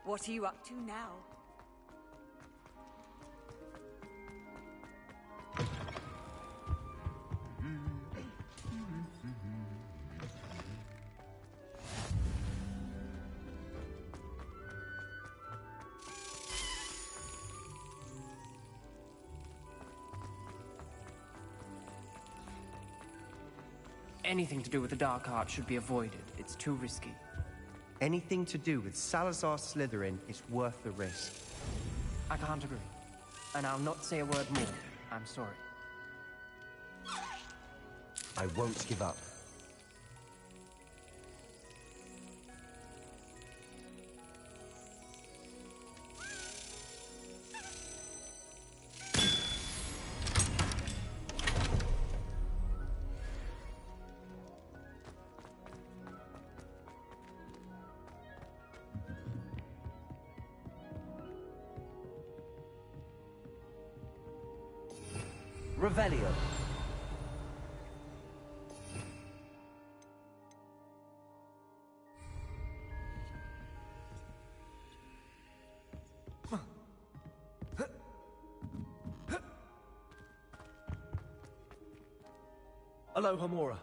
What are you up to now? Anything to do with the dark art should be avoided. It's too risky. Anything to do with Salazar Slytherin is worth the risk. I can't agree. And I'll not say a word more. I'm sorry. I won't give up. Revelio. Aloha Mora.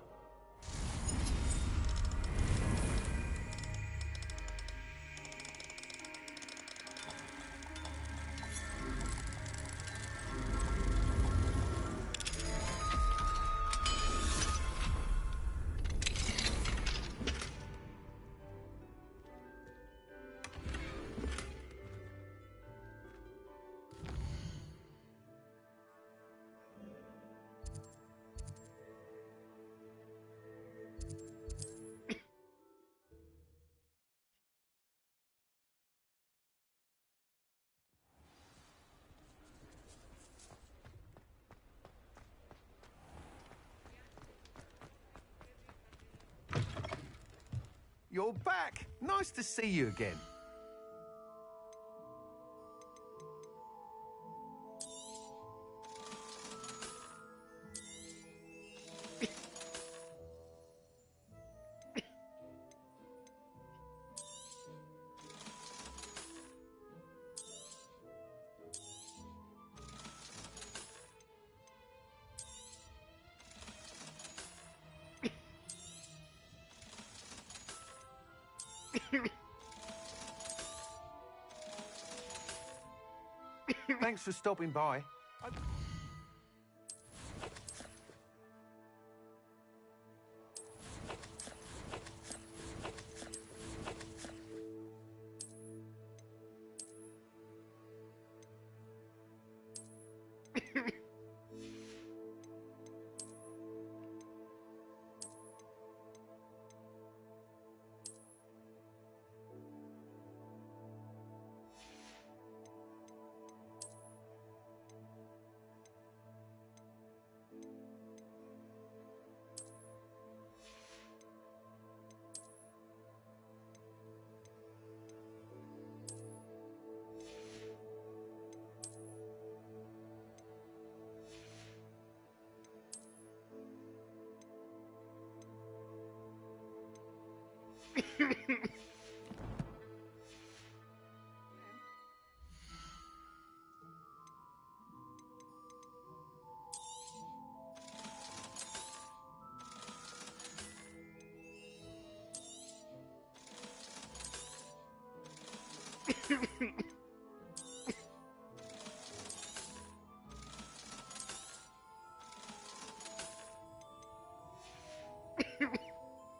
You're back! Nice to see you again. Thanks for stopping by.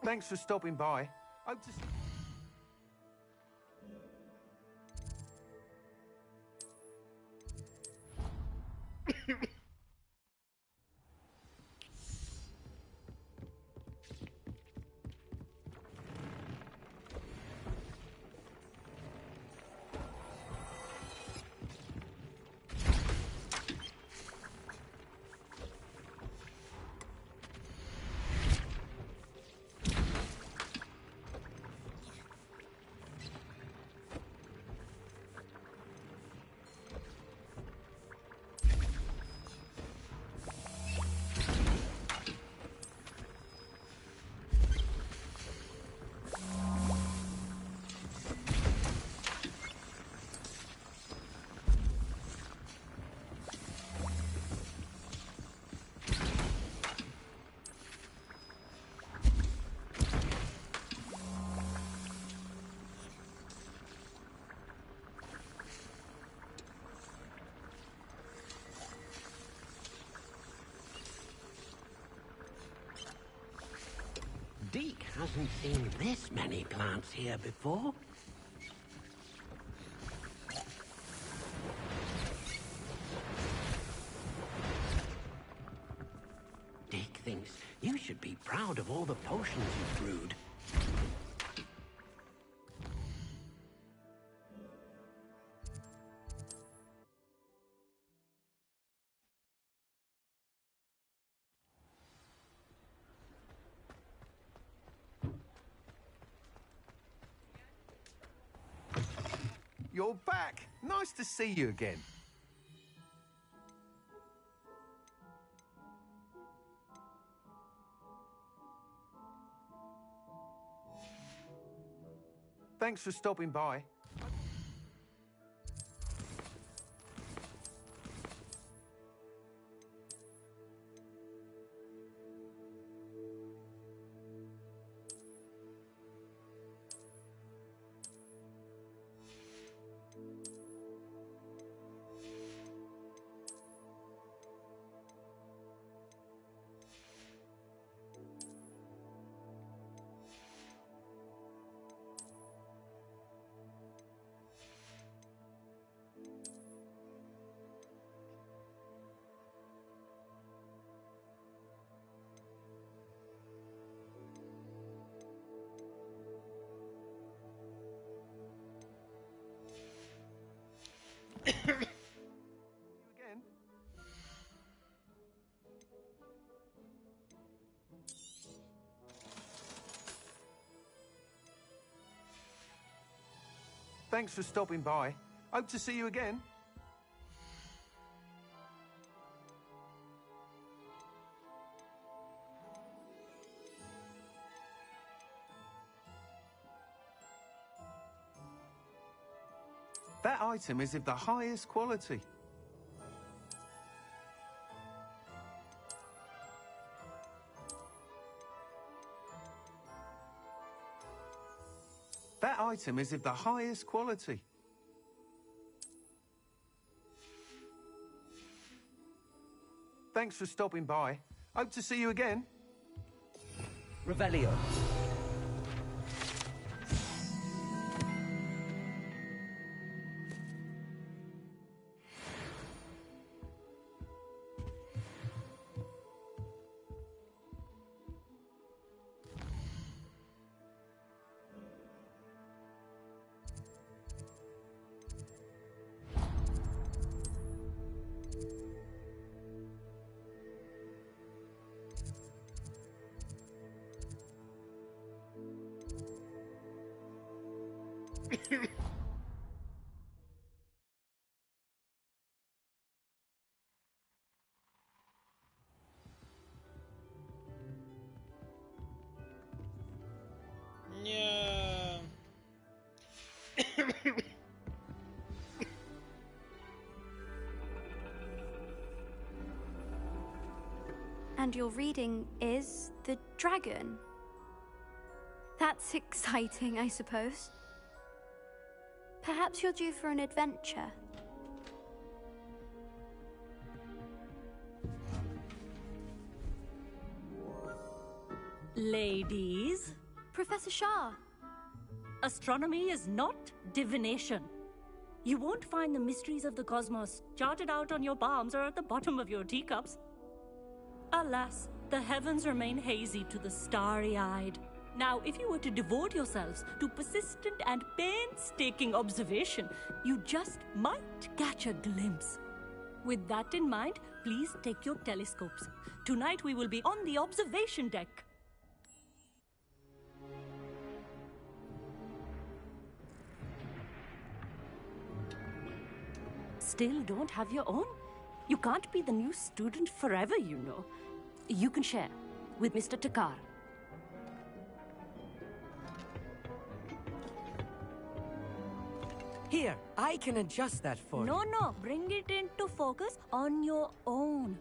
Thanks for stopping by. Hope to... hasn't seen this many plants here before. Dick thinks you should be proud of all the potions you've brewed. You're back. Nice to see you again. Thanks for stopping by. Again. Thanks for stopping by. Hope to see you again. That item is of the highest quality. That item is of the highest quality. Thanks for stopping by. Hope to see you again. Revelio. Nie. And your reading is the dragon. That's exciting, I suppose. Perhaps you're due for an adventure. Ladies, Professor Shah. astronomy is not divination. You won't find the mysteries of the cosmos charted out on your palms or at the bottom of your teacups. Alas, the heavens remain hazy to the starry-eyed. Now, if you were to devote yourselves to persistent and painstaking observation, you just might catch a glimpse. With that in mind, please take your telescopes. Tonight we will be on the observation deck. Still don't have your own? You can't be the new student forever, you know. You can share with Mr. Takar. Here, I can adjust that for you. No, bring it into focus on your own.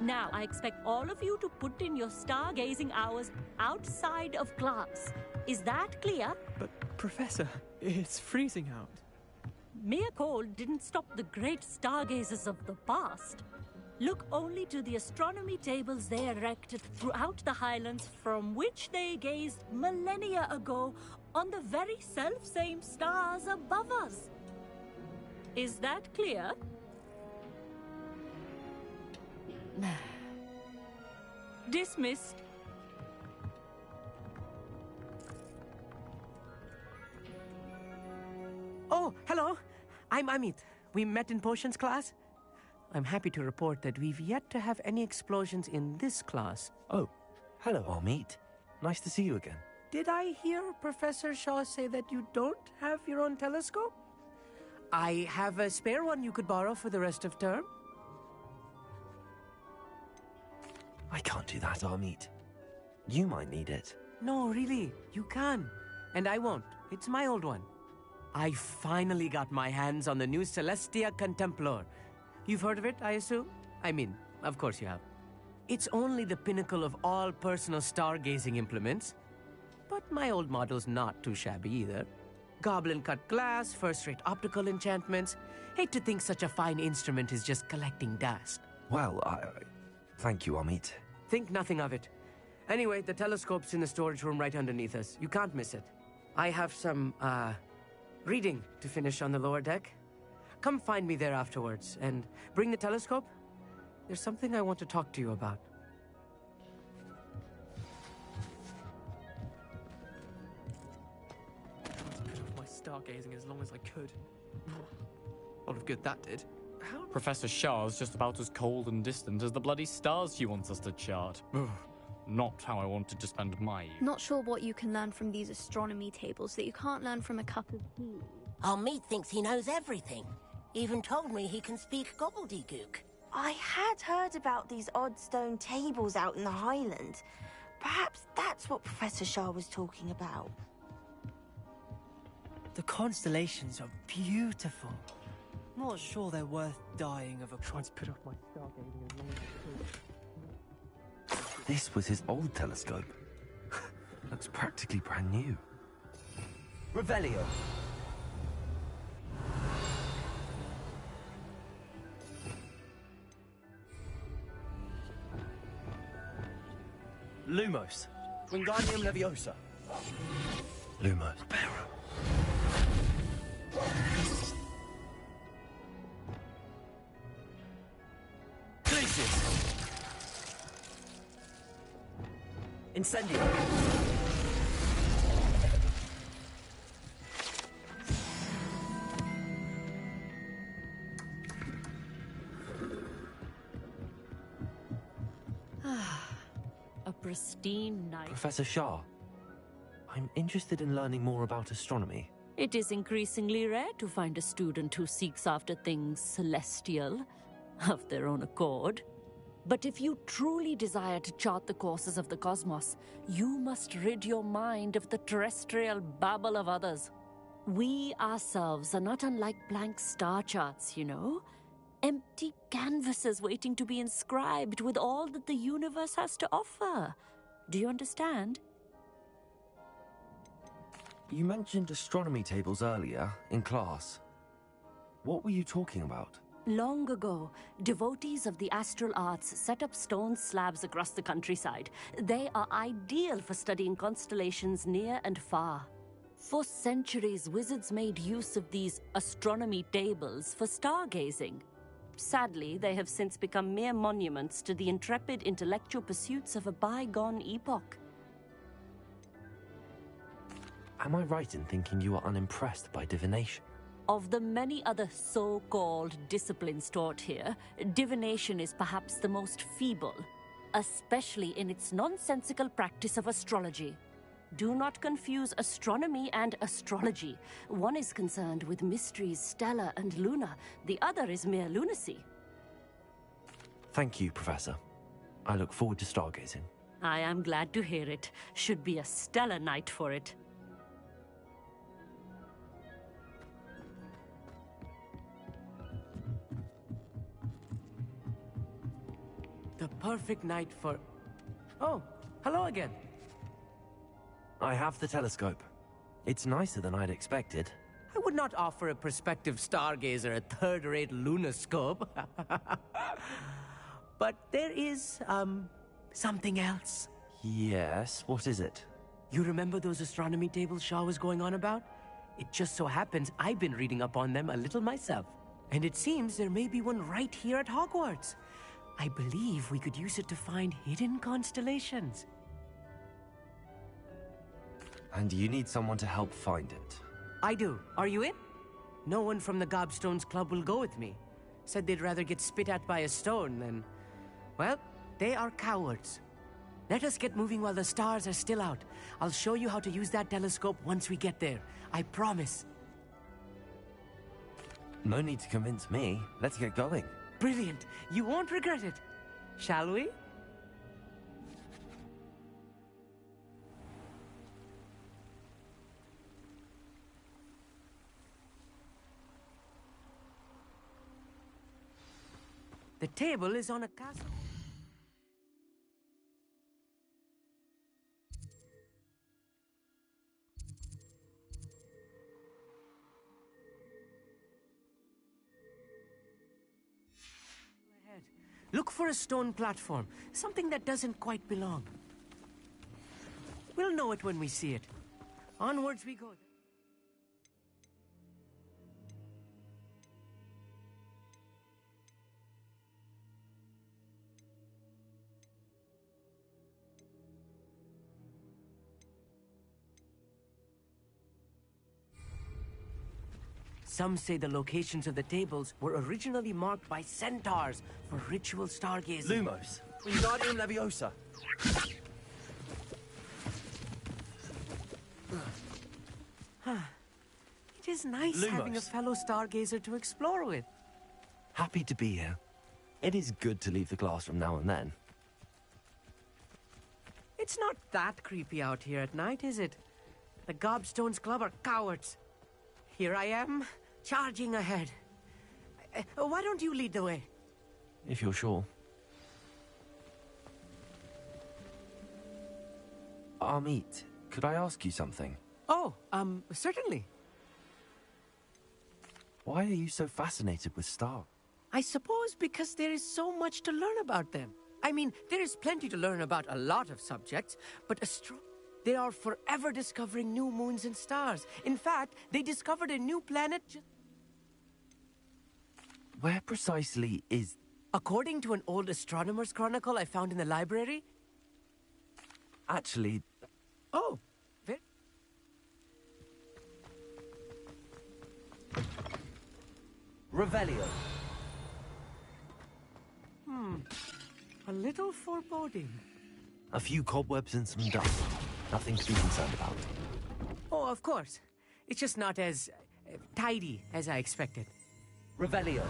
Now, I expect all of you to put in your stargazing hours outside of class. Is that clear? But, Professor, it's freezing out. Mere cold didn't stop the great stargazers of the past. Look only to the astronomy tables they erected throughout the Highlands, from which they gazed millennia ago on the very self-same stars above us. Is that clear? Dismissed. Oh, hello. I'm Amit. We met in potions class. I'm happy to report that we've yet to have any explosions in this class. Oh, hello, Amit. Nice to see you again. Did I hear Professor Shaw say that you don't have your own telescope? I have a spare one you could borrow for the rest of term. I can't do that, Amit. You might need it. No, really, you can. And I won't. It's my old one. I finally got my hands on the new Celestia Contemplar. You've heard of it, I assume? I mean, of course you have. It's only the pinnacle of all personal stargazing implements. But my old model's not too shabby either. Goblin-cut glass, first-rate optical enchantments. Hate to think such a fine instrument is just collecting dust. Well, thank you, Amit. Think nothing of it. Anyway, the telescope's in the storage room right underneath us. You can't miss it. I have some, reading to finish on the lower deck. Come find me there afterwards, and bring the telescope. There's something I want to talk to you about. I put off my stargazing as long as I could. A lot of good that did. Professor Shah's just about as cold and distant as the bloody stars she wants us to chart. Not how I wanted to spend my youth. Not sure what you can learn from these astronomy tables that you can't learn from a cup of tea. Meat thinks he knows everything. Even told me he can speak gobbledygook. I had heard about these odd stone tables out in the Highlands. Perhaps that's what Professor Shah was talking about. The constellations are beautiful. Not sure they're worth dying of a... Trying to put off my stargazing as long as I could. This was his old telescope. Looks practically brand new. Revelio. Lumos. Wingardium Leviosa. Lumos. Glacius. Incendio. A pristine night. Professor Shah, I'm interested in learning more about astronomy. It is increasingly rare to find a student who seeks after things celestial, of their own accord. But if you truly desire to chart the courses of the cosmos, you must rid your mind of the terrestrial babble of others. We ourselves are not unlike blank star charts, you know? Empty canvases waiting to be inscribed with all that the universe has to offer. Do you understand? You mentioned astronomy tables earlier, in class. What were you talking about? Long ago, devotees of the astral arts set up stone slabs across the countryside. They are ideal for studying constellations near and far. For centuries, wizards made use of these astronomy tables for stargazing. Sadly, they have since become mere monuments to the intrepid intellectual pursuits of a bygone epoch. Am I right in thinking you are unimpressed by divination? Of the many other so-called disciplines taught here, divination is perhaps the most feeble, especially in its nonsensical practice of astrology. Do not confuse astronomy and astrology. One is concerned with mysteries stellar and lunar, the other is mere lunacy. Thank you, Professor. I look forward to stargazing. I am glad to hear it. Should be a stellar night for it. The perfect night for... Oh, hello again. I have the telescope. It's nicer than I'd expected. I would not offer a prospective stargazer a third-rate lunoscope. But there is, something else. Yes, what is it? You remember those astronomy tables Shaw was going on about? It just so happens I've been reading up on them a little myself. And it seems there may be one right here at Hogwarts. I believe we could use it to find hidden constellations. And you need someone to help find it. I do. Are you in? No one from the Gobstones Club will go with me. Said they'd rather get spit at by a stone than... Well, they are cowards. Let us get moving while the stars are still out. I'll show you how to use that telescope once we get there. I promise. No need to convince me. Let's get going. Brilliant. You won't regret it. Shall we? The table is on a castle. Look for a stone platform, something that doesn't quite belong. We'll know it when we see it. Onwards we go. Some say the locations of the tables were originally marked by centaurs for ritual stargazing. Lumos, Wingardium Leviosa. It is nice Lumos. having a fellow stargazer to explore with. Happy to be here. It is good to leave the classroom now and then. It's not that creepy out here at night, is it? The Gobstones Club are cowards. Here I am, charging ahead. Why don't you lead the way? If you're sure. Amit, could I ask you something? Oh, certainly. Why are you so fascinated with stars? I suppose because there is so much to learn about them. I mean, there is plenty to learn about a lot of subjects, but they are forever discovering new moons and stars. In fact, they discovered a new planet Where precisely is... According to an old astronomer's chronicle I found in the library... Actually... Oh, Revelio. a little foreboding. A few cobwebs and some dust. Nothing to be concerned about. Oh, of course. It's just not as tidy as I expected. Revelio.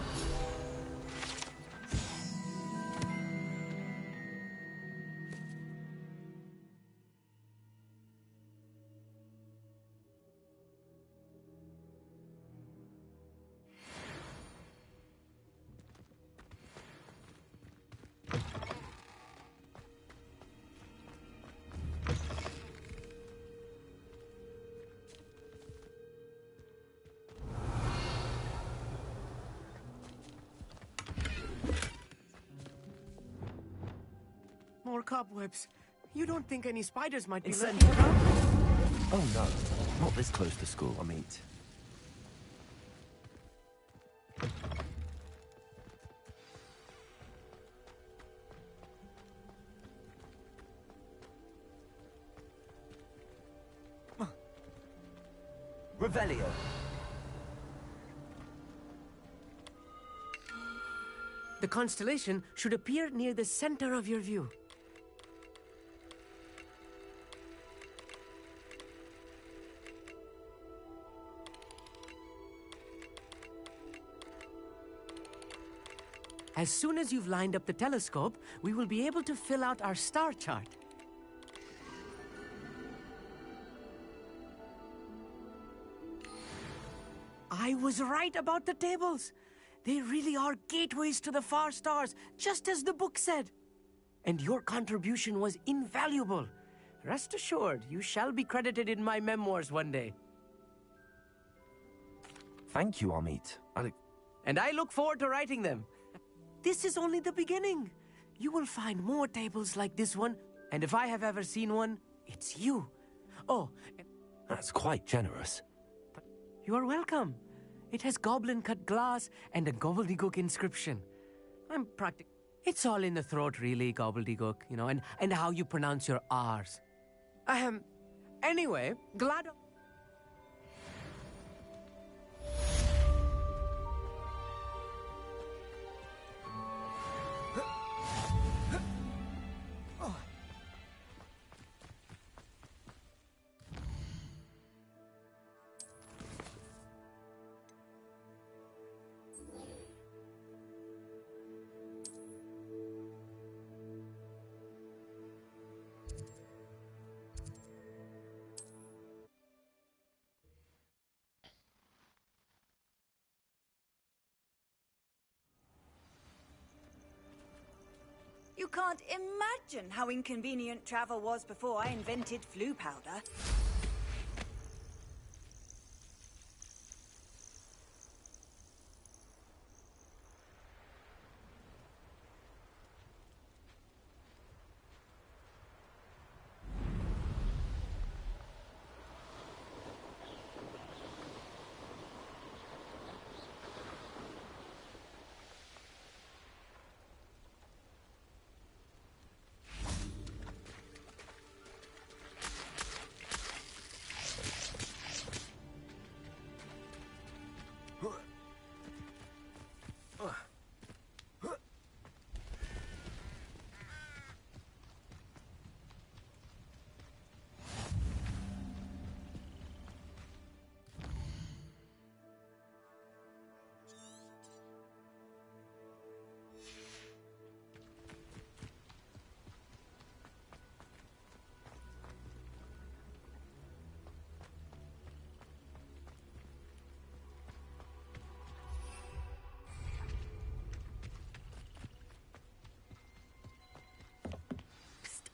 More cobwebs. You don't think any spiders might be It's lurking around? Oh no, not this close to school, Amit. Revelio. The constellation should appear near the center of your view. As soon as you've lined up the telescope, we will be able to fill out our star chart. I was right about the tables. They really are gateways to the far stars, just as the book said. and your contribution was invaluable. Rest assured, you shall be credited in my memoirs one day. Thank you, Amit. And I look forward to writing them. This is only the beginning. You will find more tables like this one, and if I have ever seen one, it's you. Oh, That's quite generous. you are welcome. It has goblin-cut glass and a gobbledygook inscription. It's all in the throat, really, gobbledygook, you know, and how you pronounce your R's. Anyway, glad... You can't imagine how inconvenient travel was before I invented flu powder.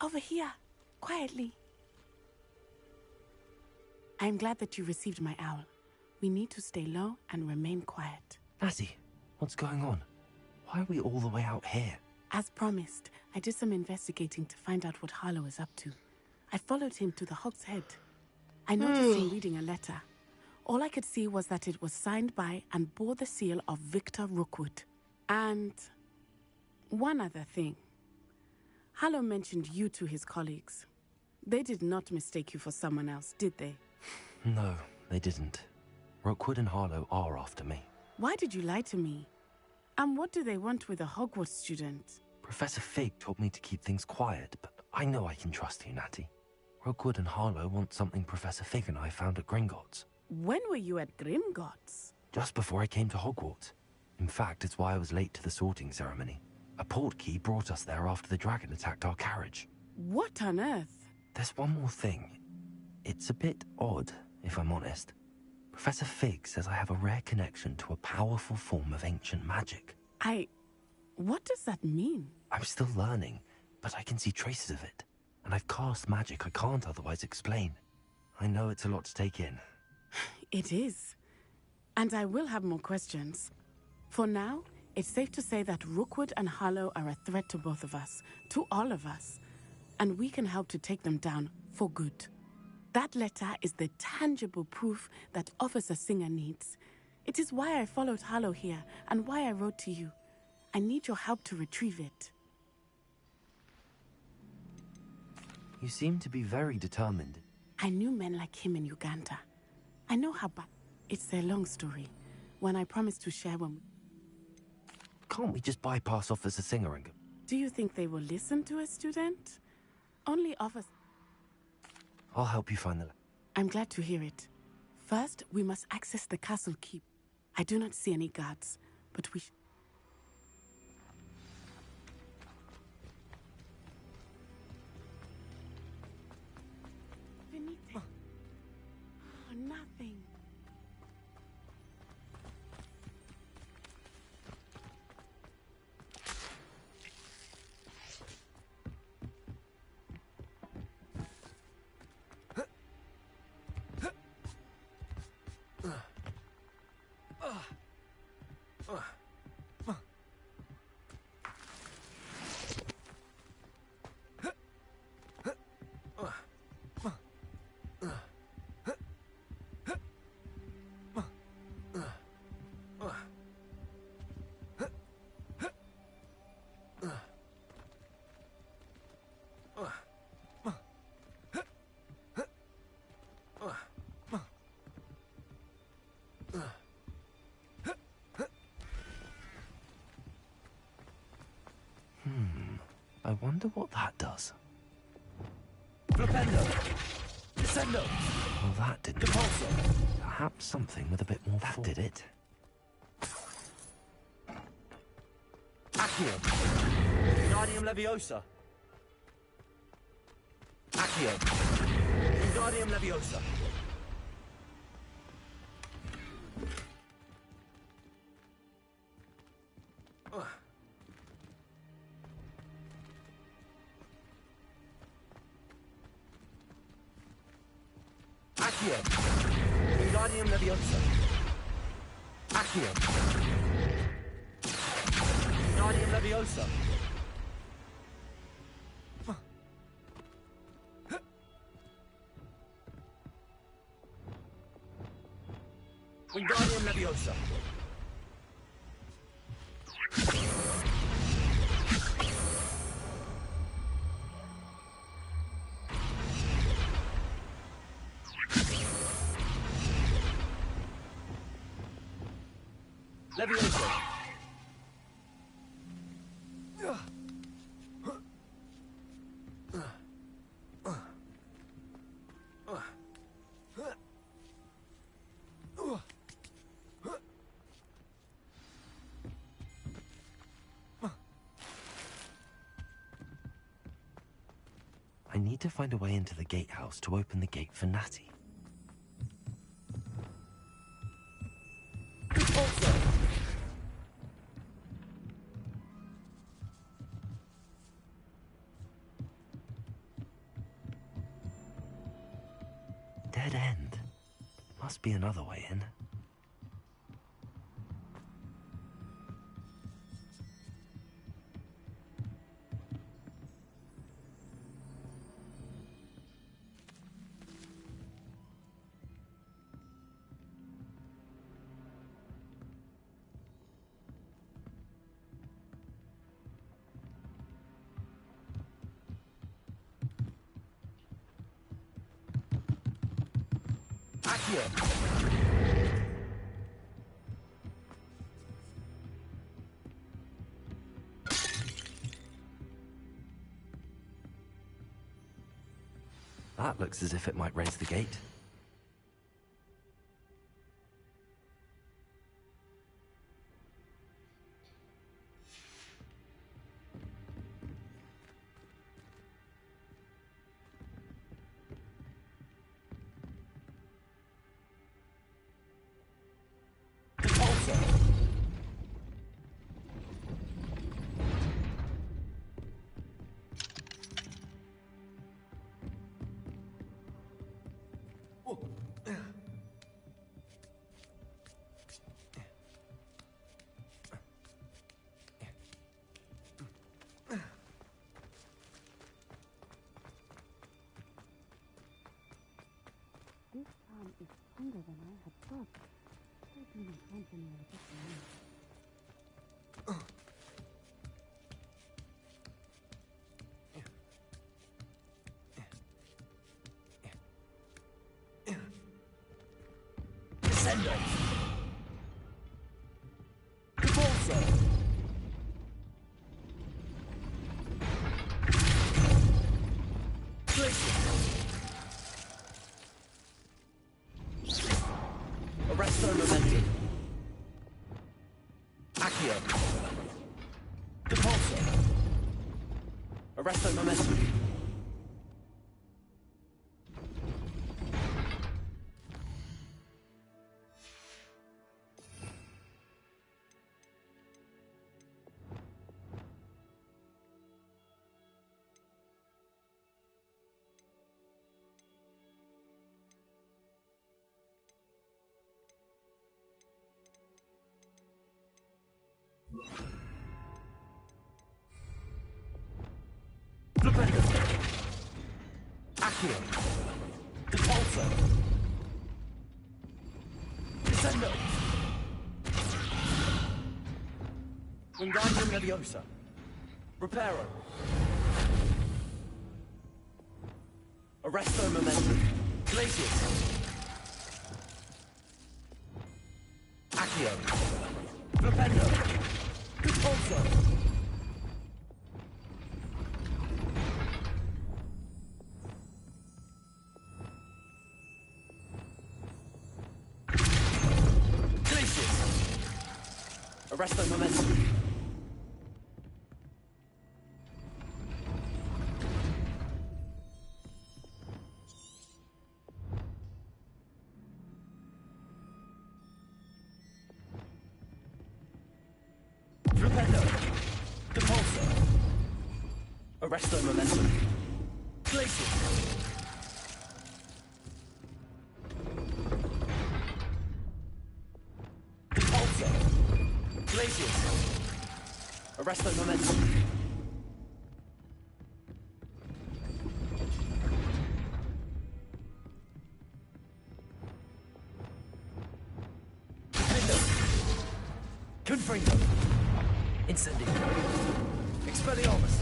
Over here, quietly. I'm glad that you received my owl. We need to stay low and remain quiet. Natty, what's going on? Why are we all the way out here? As promised, I did some investigating to find out what Harlow is up to. I followed him to the Hog's Head. I noticed him reading a letter. All I could see was that it was signed by and bore the seal of Victor Rookwood. And one other thing. Harlow mentioned you to his colleagues. They did not mistake you for someone else, did they? No, they didn't. Rookwood and Harlow are after me. Why did you lie to me? And what do they want with a Hogwarts student? Professor Fig told me to keep things quiet, but I know I can trust you, Natty. Rookwood and Harlow want something Professor Fig and I found at Gringotts. When were you at Gringotts? Just before I came to Hogwarts. In fact, it's why I was late to the sorting ceremony. A portkey brought us there after the dragon attacked our carriage. What on earth? There's one more thing. It's a bit odd, if I'm honest. Professor Fig says I have a rare connection to a powerful form of ancient magic. What does that mean? I'm still learning, but I can see traces of it. And I've cast magic I can't otherwise explain. I know it's a lot to take in. It is. And I will have more questions. For now, it's safe to say that Rookwood and Harlow are a threat to both of us, to all of us. And we can help to take them down for good. That letter is the tangible proof that Officer Singer needs. It is why I followed Harlow here and why I wrote to you. I need your help to retrieve it. You seem to be very determined. I knew men like him in Uganda. I know how bad. It's a long story. When I promised to share when... Can't we just bypass Officer Singer and go? Do you think they will listen to a student? Only Officer... I'll help you find the... I'm glad to hear it. First, we must access the castle keep. I do not see any guards, but we... Benite. Oh, nothing. I wonder what that does. Flipendo! Descendo! Well, that didn't. Depulso! Perhaps something with a bit more force. That did it. Accio! Wingardium Leviosa! Accio! Wingardium Leviosa! Accio! Wingardium Leviosa! Accio! Wingardium Leviosa! Wingardium Leviosa! Leviosa! I need to find a way into the gatehouse to open the gate for Natty. Dead end. Must be another way in. That looks as if it might raise the gate. This charm is stronger than I had thought. Certainly not something I just Descendo! Depulso! Arresto Momenti. Accio. Depulso. Arresto Momenti. Flipendo. Accio. Repulsor. Descendo. Wingardium Leviosa. Reparo. Arresto Momentum. Glacius. Accio. Flipendo. Repulsor. Arresto Momentum. Flipendo. Depulsor. Arresto Momentum. Glacius. Depulsor. Glacius. Arresto Momentum. Defendo. Confringo. Incendio. Expelliarmus.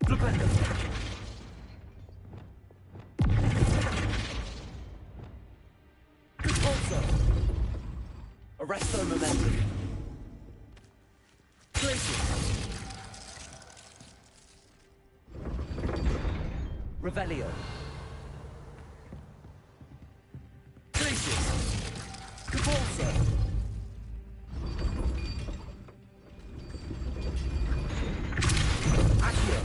Flipendo. Arresto Momentum. Glacius. Revelio. Glacius. Depulso. Accio.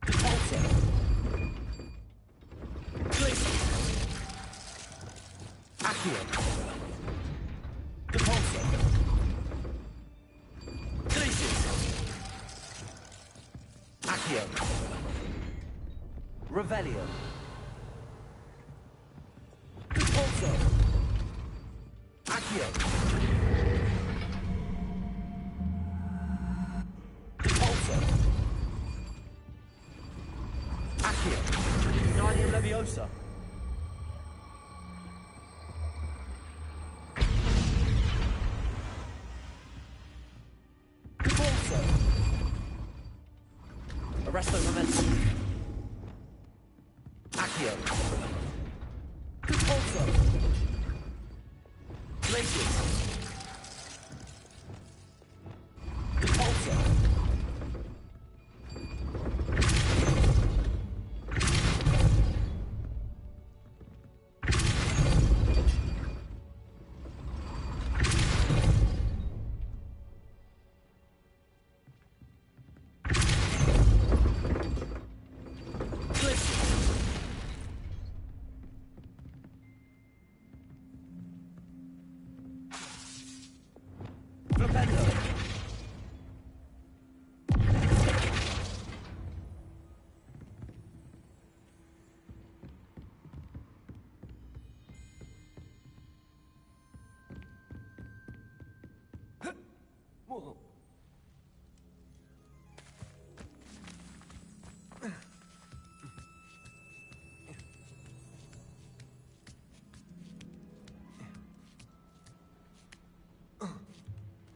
Depulso. Accio. Depulso. Glacius. Accio. Revelio. Depulso. Accio. Depulso. Accio. Wingardium Leviosa. Arresto Momentum. Accio. Depulso. Glacius. Depulso. Flipendo.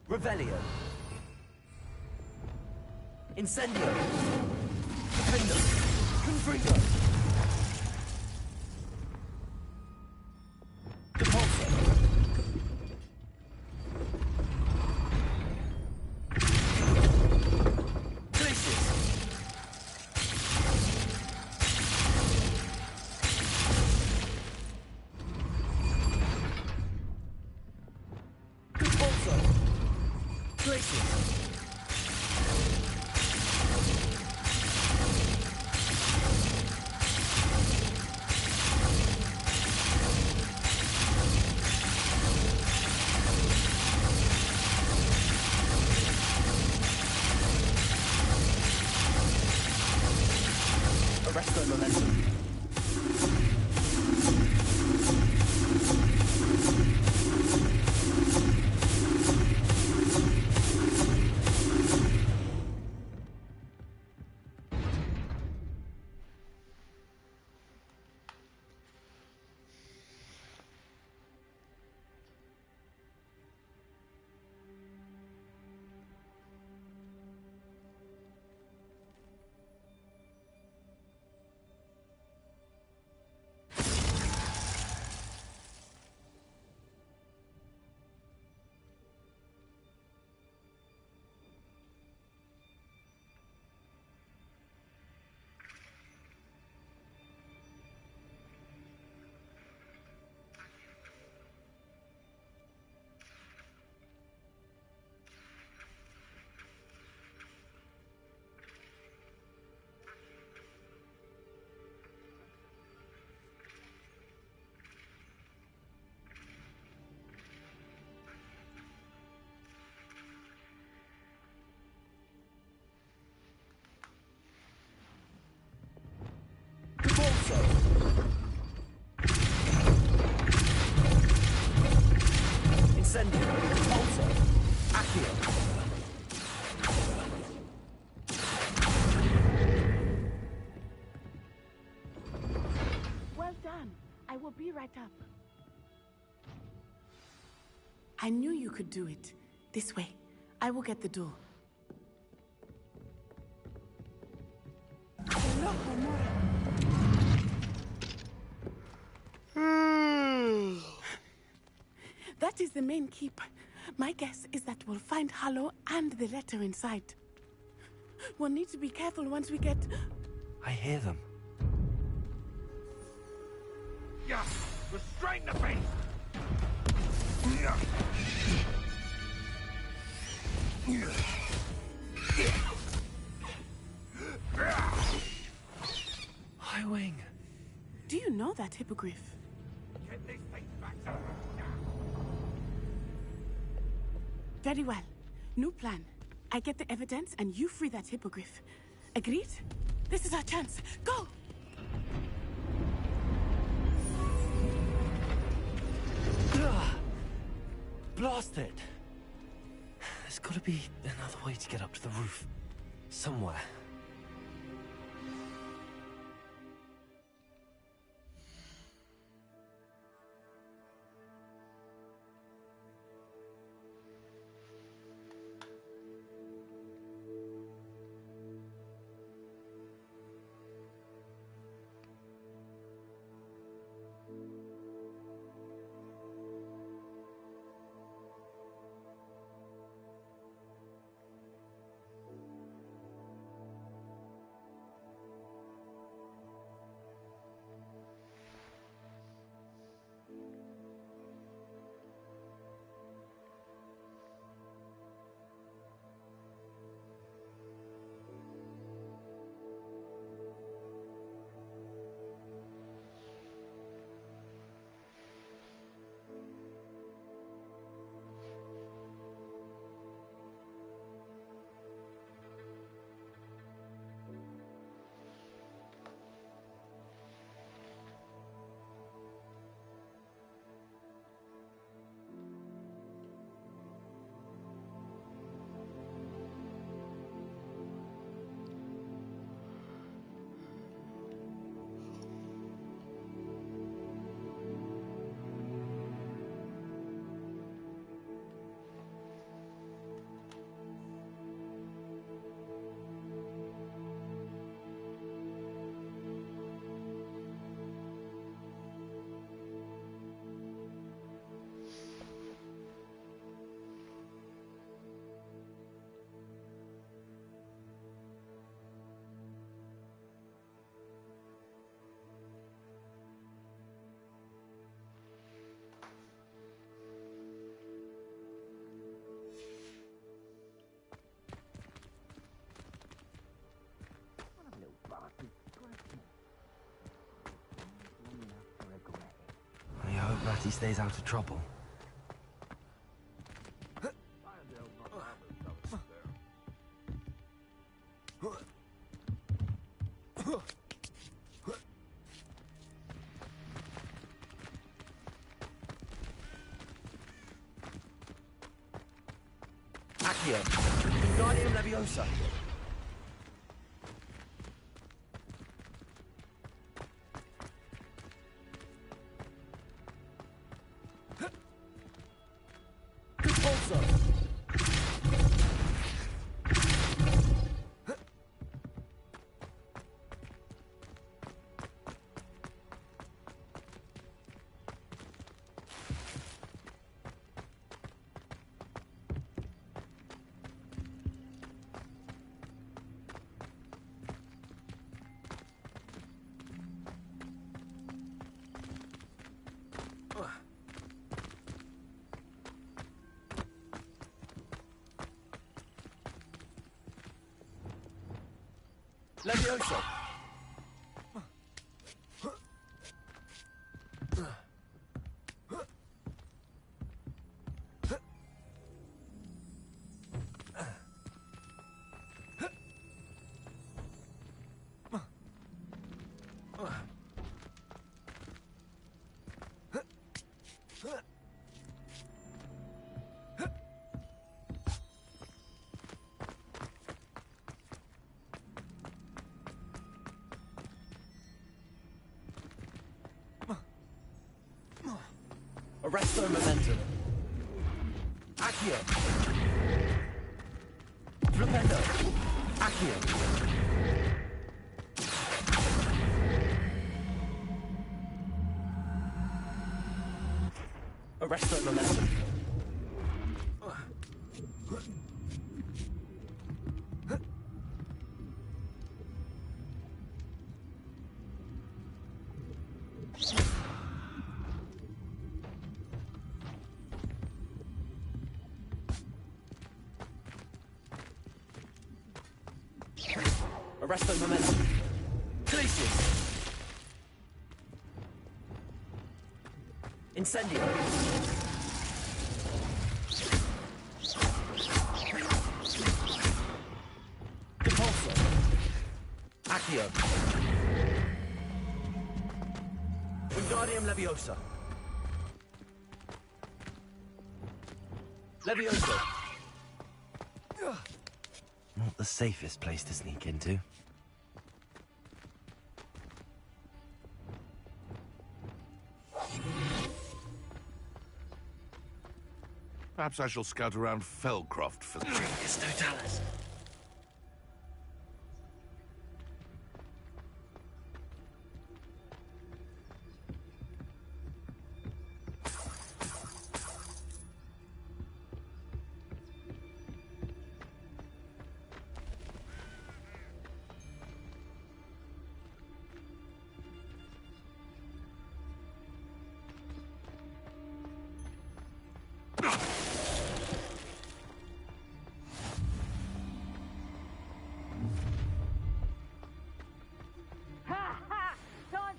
Revelio. Incendio. Defendo. Confringo. Depulso. Glacius. Depulso. Glacius. Presto momentum. Incendio, Pulso, Accio. Well done. I will be right up. I knew you could do it. This way. I will get the door. That is the main keep. My guess is that we'll find Hollow and the letter inside. We'll need to be careful once we get... I hear them. Yeah, restrain the beast! High Wing. Do you know that hippogriff? Get this thing back to... Very well. New plan. I get the evidence and you free that hippogriff. Agreed? This is our chance. Go! Blast it! There's gotta be another way to get up to the roof. Somewhere. I hope Matty stays out of trouble. Accio. Wingardium Leviosa. Repulsor. Leviosa. Arresto momentum. Accio. Flipendo. Accio. Arresto momentum. Arresto momentum. Glacius. Incendio. Repulsor. Accio. Wingardium Leviosa. Leviosa. Not the safest place to sneak into. Perhaps I shall scout around Felcroft for... It's Totalis.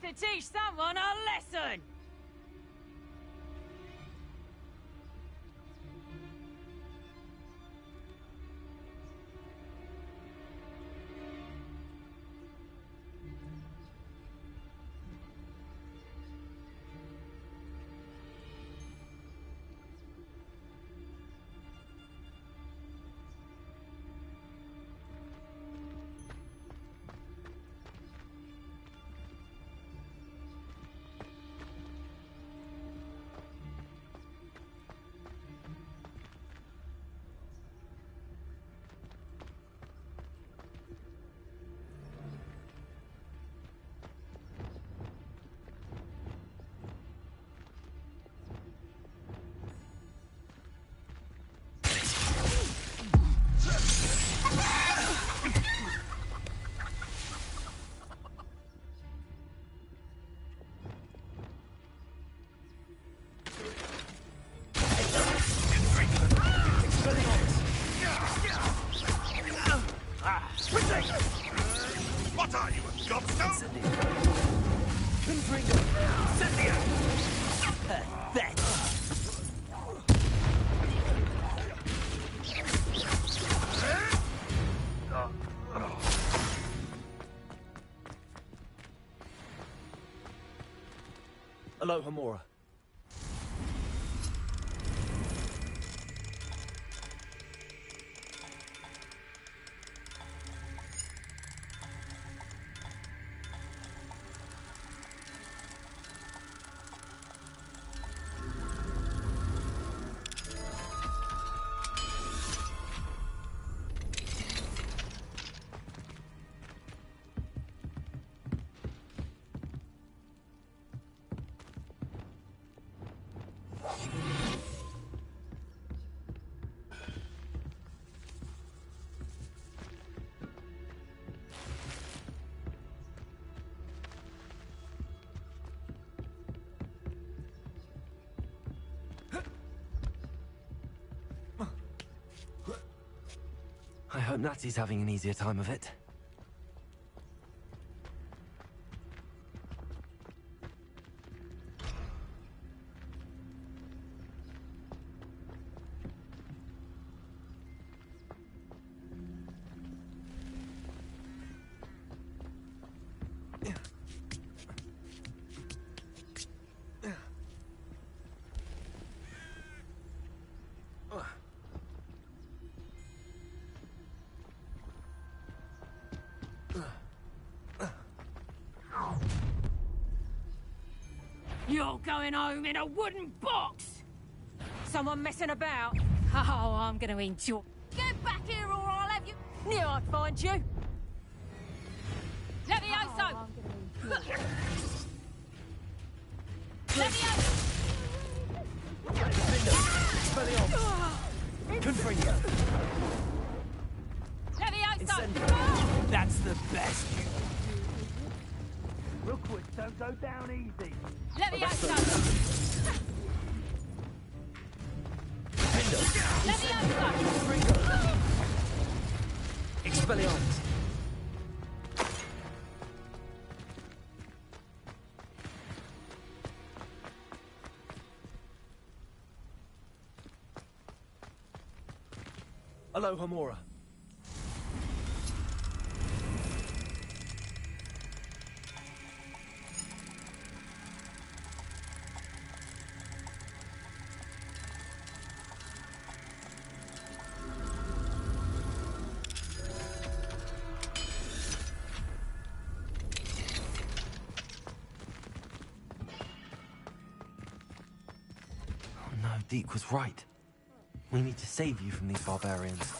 To teach someone a lesson! What are you, a gobstone? Alohomora. hope Natty's having an easier time of it. You're going home in a wooden box! Someone messing about? Oh, I'm gonna enjoy. Get back here or I'll have you. Knew I'd find you. Levioso! Levioso! Confringo. Levioso! That's the best. Rookwood, don't go down easy. Levioso! Levioso! Expelliarmus. Aloha Mora. No, Deke was right. We need to save you from these barbarians.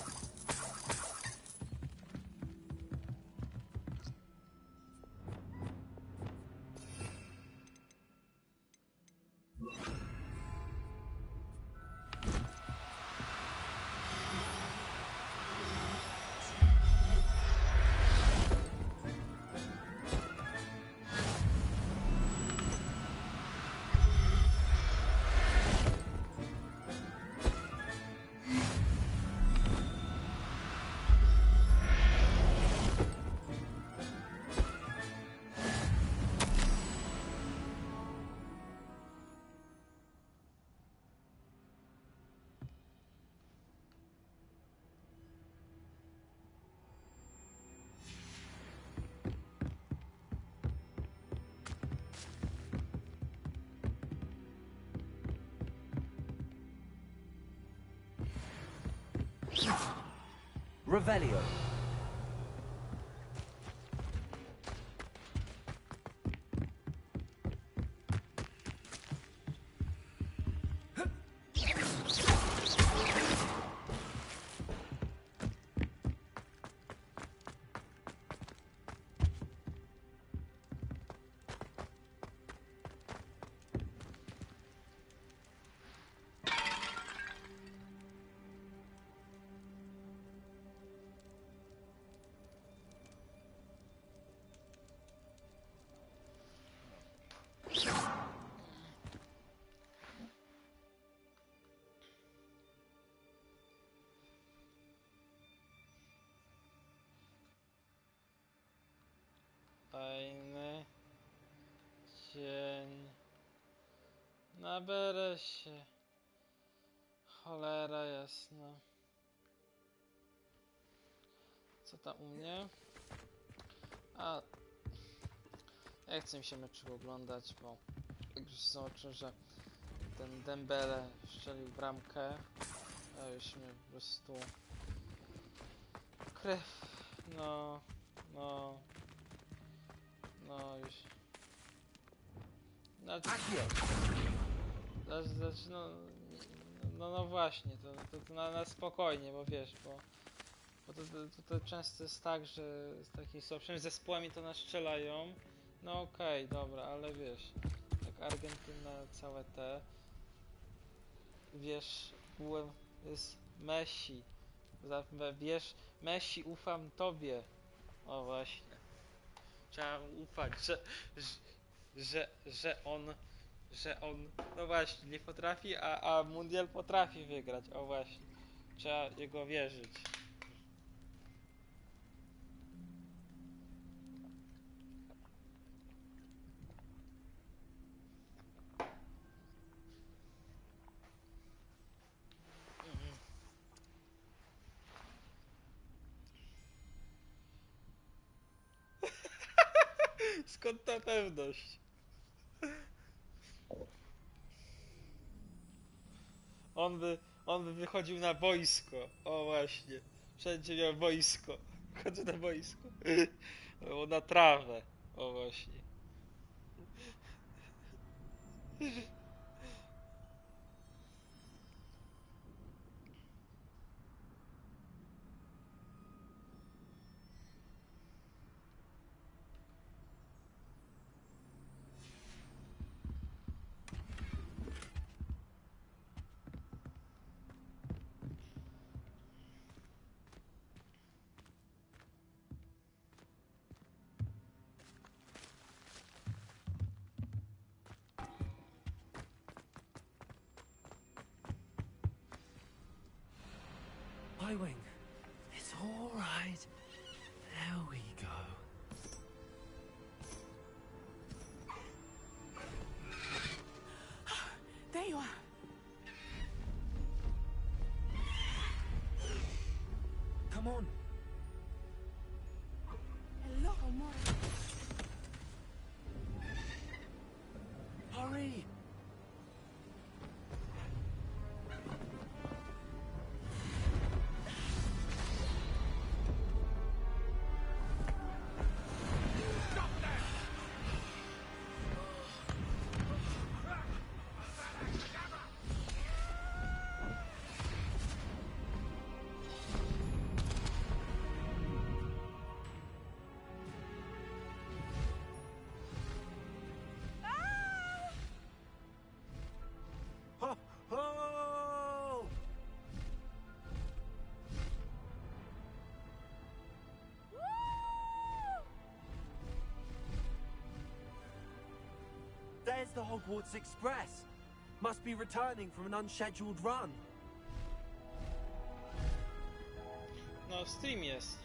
Revelio. Fajny dzień. Naberę się. Cholera jasna. Co tam u mnie? A ja chcę mi się meczu oglądać, bo jak już zobaczyłem, że ten Dembele strzelił bramkę, a już mnie po prostu krew, no już znaczy, no właśnie, to na spokojnie, bo wiesz, bo to często jest tak, że z takimi słabszymi zespołami to nas strzelają. No okej, dobra, ale wiesz, jak Argentyna, całe te, wiesz, byłem, jest Messi, wiesz, Messi, ufam tobie, o właśnie, trzeba ufać, że on, no właśnie, nie potrafi, a mundial potrafi wygrać, o właśnie, trzeba jego wierzyć. Skąd ta pewność? On by wychodził na boisko. O właśnie. Wszędzie miał boisko. Chodzę na boisko. O, na trawę. O właśnie. Highwing, it's all right. There we go. There you are. Come on. Hello, Mora. Hurry. Ho, ho! There's the Hogwarts Express. Must be returning from an unscheduled run. No, Steam jest.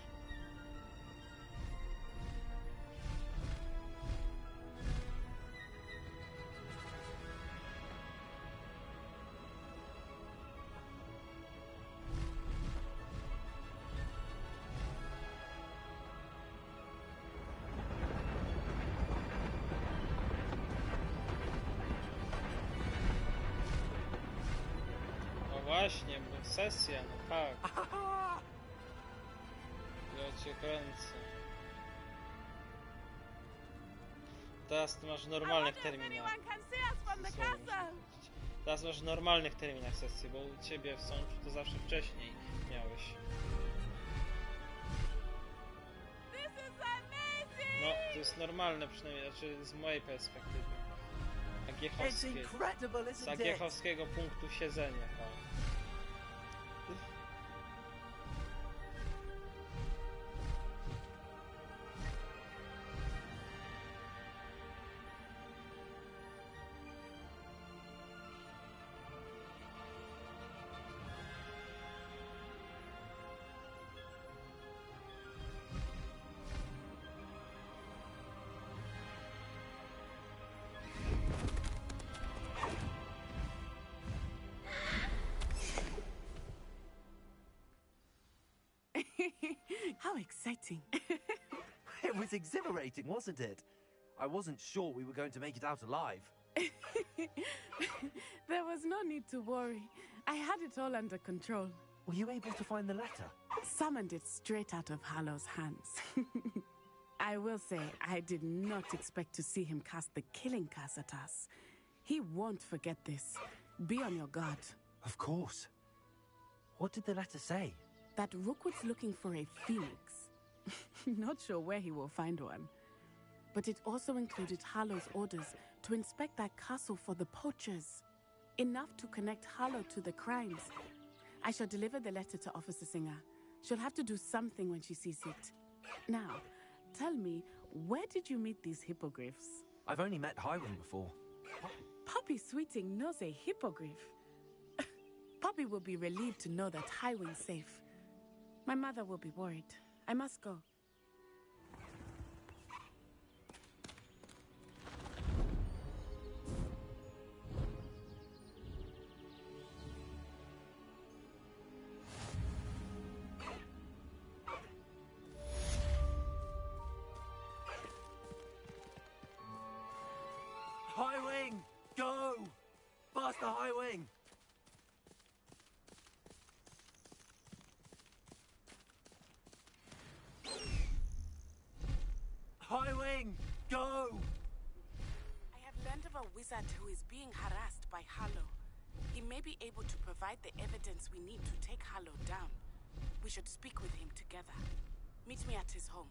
No właśnie, bo sesja, no tak. Ja cię kręcę. Teraz ty masz w normalnych terminach. Teraz masz w normalnych terminach sesji, bo u ciebie w sączu to zawsze wcześniej miałeś. No, to jest normalne przynajmniej, znaczy z mojej perspektywy. Z agiechowskiego punktu siedzenia, tak. How exciting. It was exhilarating, wasn't it? I wasn't sure we were going to make it out alive. There was no need to worry. I had it all under control. Were you able to find the letter? Summoned it straight out of Hallow's hands. I will say, I did not expect to see him cast the killing curse at us. He won't forget this. Be on your guard. Of course. What did the letter say? That Rookwood's looking for a phoenix. Not sure where he will find one. But it also included Hallow's orders to inspect that castle for the poachers. Enough to connect Hallow to the crimes. I shall deliver the letter to Officer Singer. She'll have to do something when she sees it. Now, tell me, where did you meet these hippogriffs? I've only met Highwing before. Poppy Sweeting knows a hippogriff. Poppy will be relieved to know that Highwing's safe. My mother will be worried. I must go. Master Highwing! Highwing, go! I have learned of a wizard who is being harassed by Harlow. He may be able to provide the evidence we need to take Harlow down. We should speak with him together. Meet me at his home.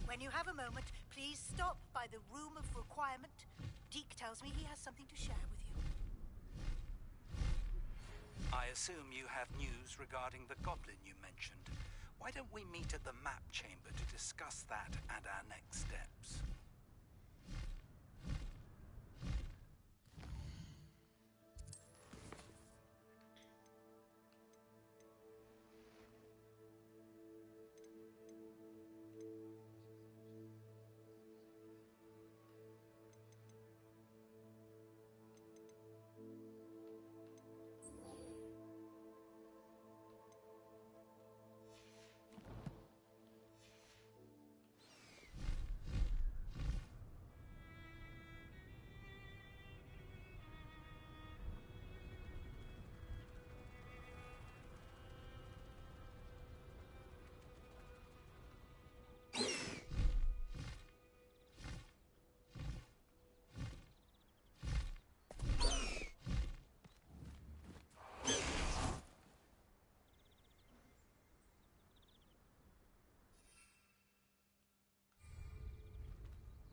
When you have a moment, please stop by the Room of Requirement. Deke tells me he has something to share with you. I assume you have news regarding the goblin you mentioned. Why don't we meet at the map chamber to discuss that and our next steps?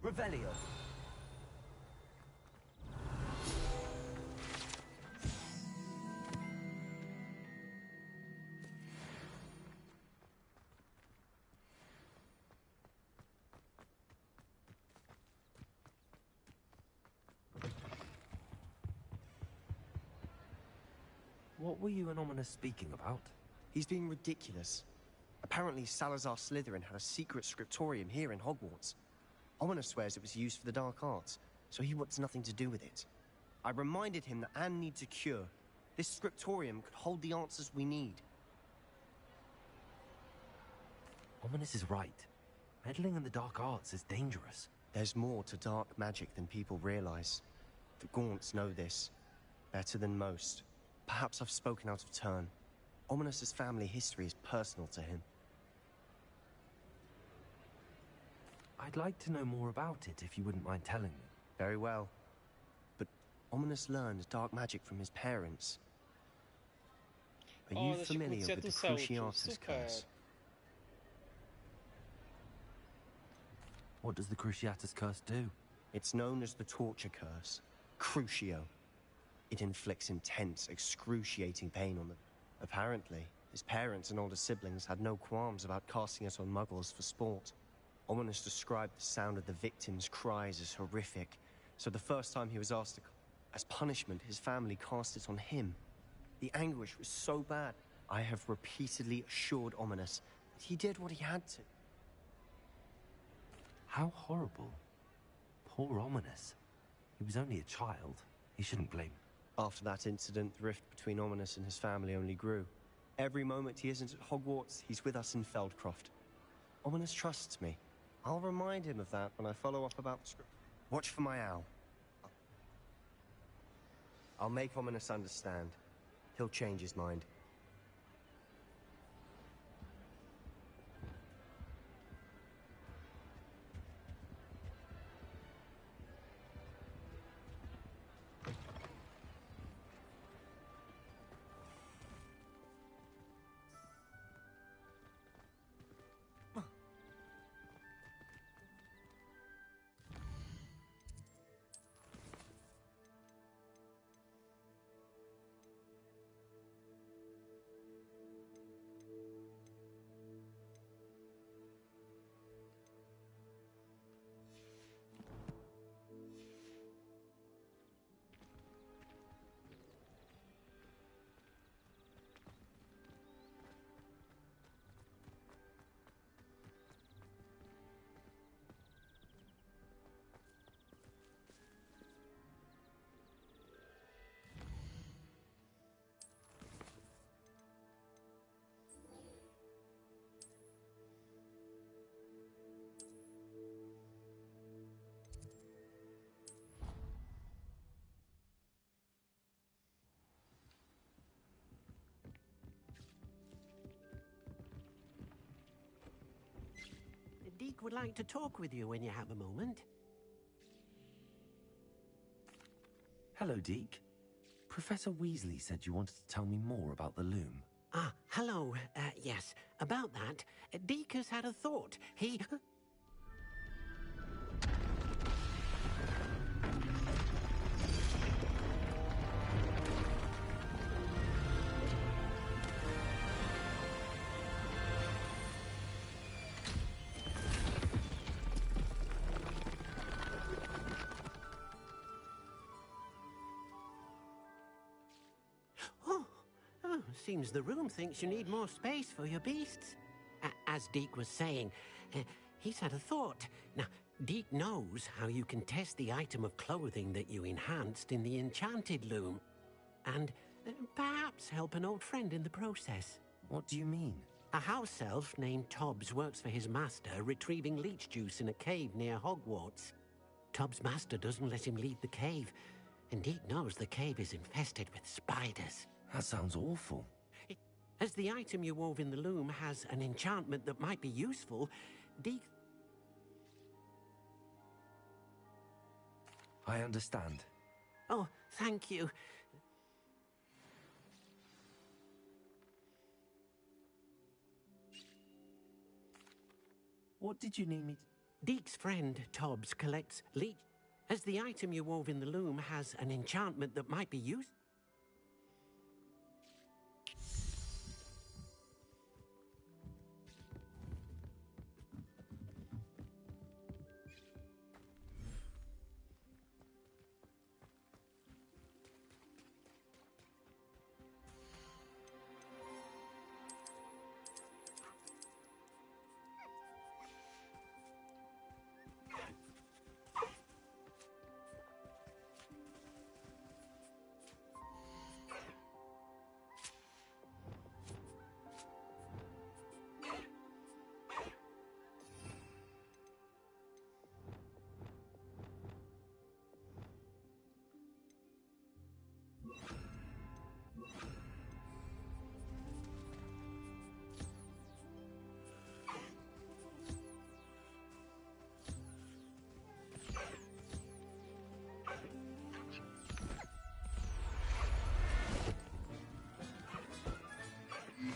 Revelio. What were you and Ominous speaking about? He's being ridiculous. Apparently Salazar Slytherin had a secret scriptorium here in Hogwarts. Ominous swears it was used for the dark arts, so he wants nothing to do with it. I reminded him that Anne needs a cure. This scriptorium could hold the answers we need. Ominous is right. Meddling in the dark arts is dangerous. There's more to dark magic than people realize. The Gaunts know this better than most. Perhaps I've spoken out of turn. Ominous's family history is personal to him. I'd like to know more about it, if you wouldn't mind telling me. Very well. But Ominous learned dark magic from his parents. Are you familiar with the Cruciatus curse? What does the Cruciatus curse do? It's known as the torture curse. Crucio. It inflicts intense, excruciating pain on them. Apparently, his parents and older siblings had no qualms about casting it on muggles for sport. Ominous described the sound of the victims' cries as horrific, so the first time he was asked to... As punishment, his family cast it on him. The anguish was so bad, I have repeatedly assured Ominous that he did what he had to. How horrible. Poor Ominous. He was only a child. He shouldn't blame. After that incident, the rift between Ominous and his family only grew. Every moment he isn't at Hogwarts, he's with us in Feldcroft. Ominous trusts me. I'll remind him of that when I follow up about the script. Watch for my owl. I'll make Ominous understand. He'll change his mind. Deke would like to talk with you when you have a moment. Hello, Deke. Professor Weasley said you wanted to tell me more about the loom. Ah, hello. Yes, about that. Deke has had a thought. He... Seems the room thinks you need more space for your beasts. As Deke was saying, he's had a thought. Now, Deke knows how you can test the item of clothing that you enhanced in the enchanted loom. And perhaps help an old friend in the process. What do you mean? A house elf named Tobbs works for his master, retrieving leech juice in a cave near Hogwarts. Tobbs' master doesn't let him leave the cave, and Deke knows the cave is infested with spiders. That sounds awful. As the item you wove in the loom has an enchantment that might be useful, Deke... I understand. Oh, thank you. What did you need me to... Deke's friend, Tobbs, collects leech... As the item you wove in the loom has an enchantment that might be useful...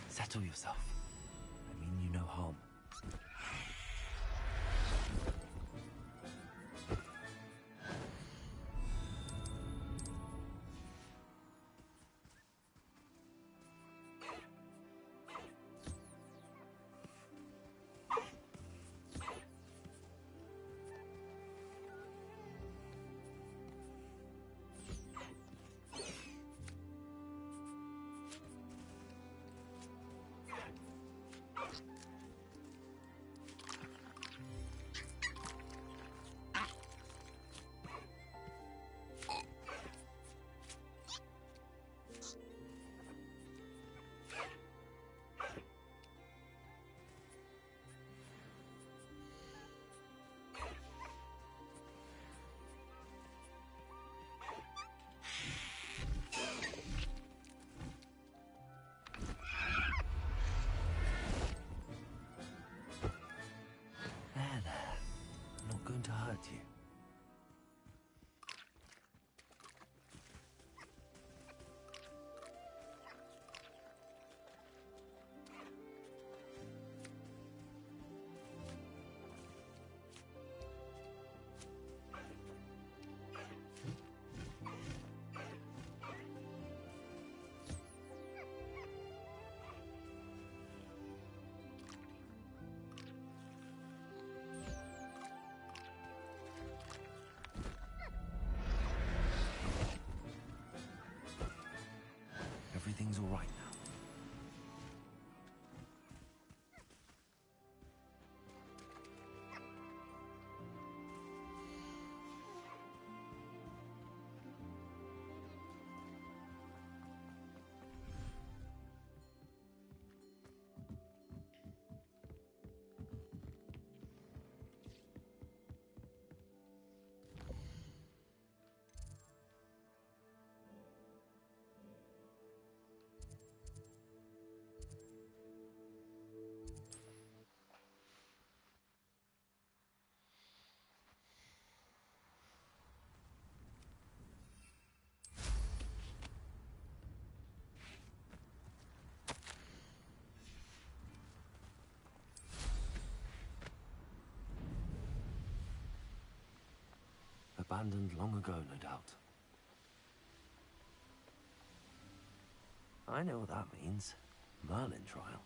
Settle yourself. I mean you no harm. To hurt you. abandoned long ago, no doubt. I know what that means. Merlin trial.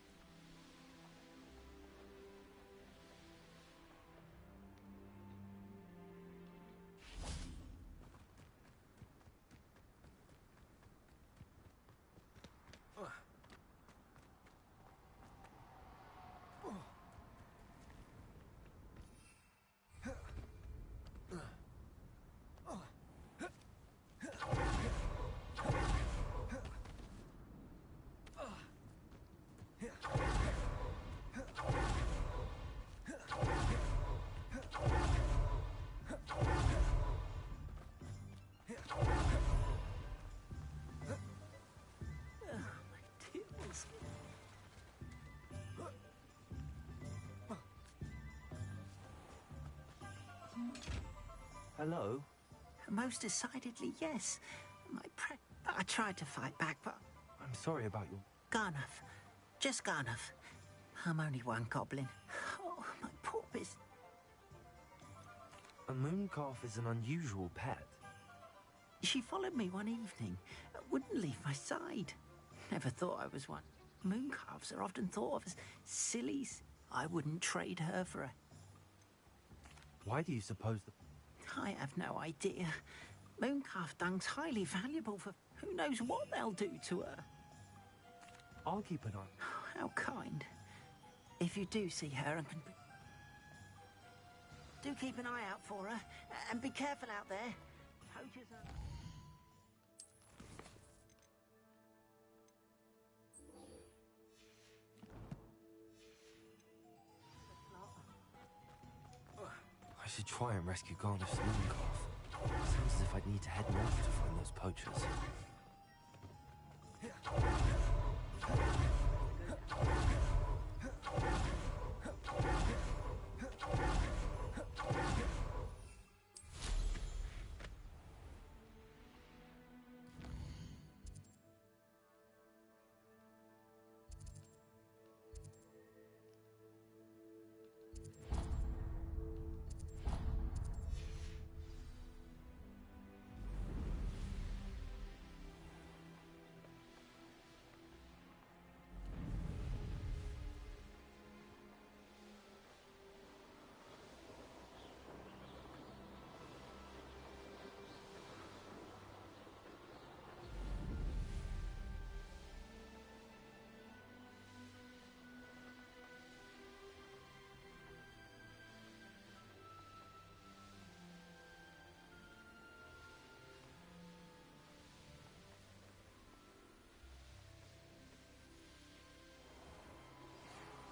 Hello? Most decidedly, yes. I tried to fight back, but... I'm sorry about your... Garnuff. Just Garnuff. I'm only one goblin. Oh, my poor biz... A moon calf is an unusual pet. She followed me one evening. Wouldn't leave my side. Never thought I was one. Moon calves are often thought of as sillies. I wouldn't trade her for a... Why do you suppose that... I have no idea. Mooncalf dung's highly valuable for who knows what they'll do to her. I'll keep an eye. How kind. If you do see her and can... Do keep an eye out for her, and be careful out there. Poachers are... I should try and rescue Garniff's moon calf. Sounds as if I'd need to head north to find those poachers.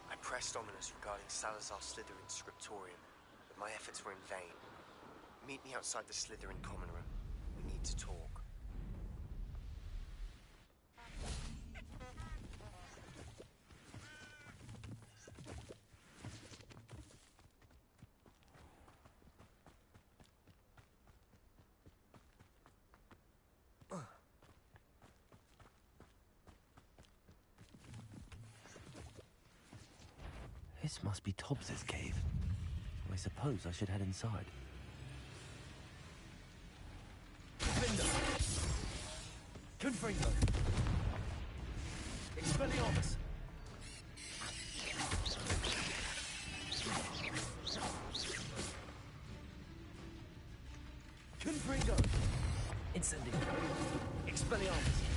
I pressed ominous regarding Salazar Slytherin's scriptorium, but my efforts were in vain. Meet me outside the Slytherin common room. We need to talk. This must be Tobbs's cave. I suppose I should head inside. Confringo! Expelliarmus! Confringo! Incendio! Expelliarmus!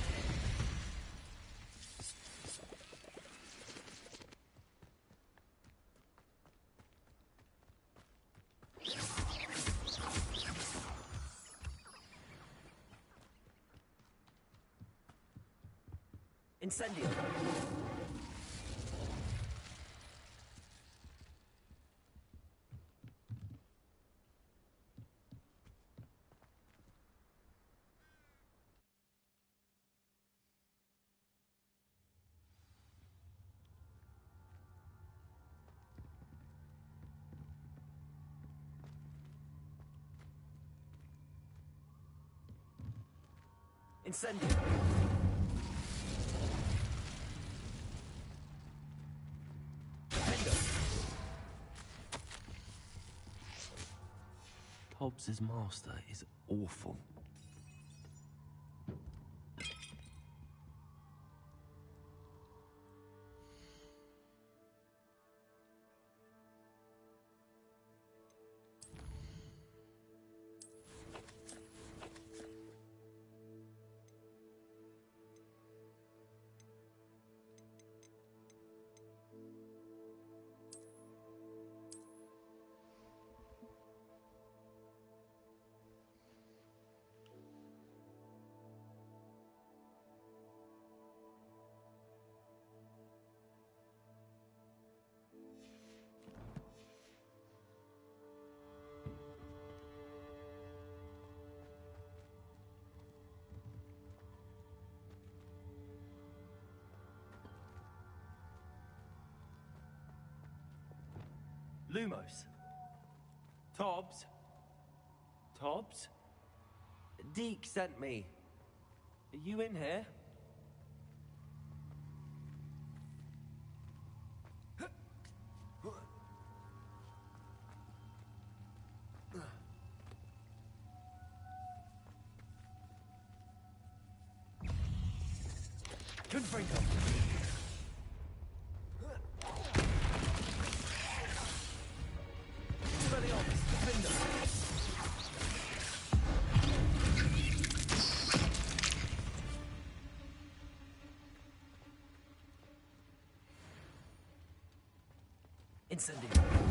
Incendio! Incendio! Hobbs's master is awful. Lumos. Tobbs? Tobbs? Deke sent me. Are you in here? Confringo. Incendio.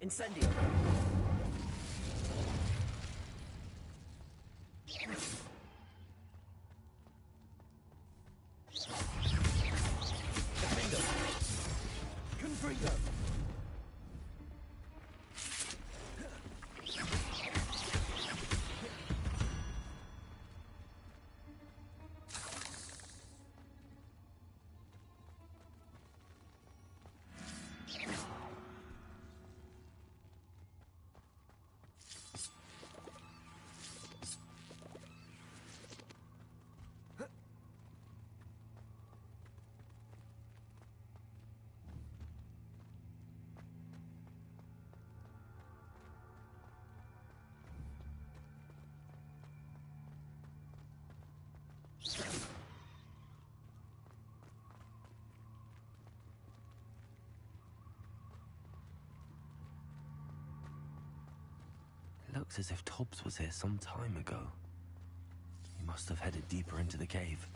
Incendio. Confringo. Looks as if Tobbs was here some time ago. He must have headed deeper into the cave.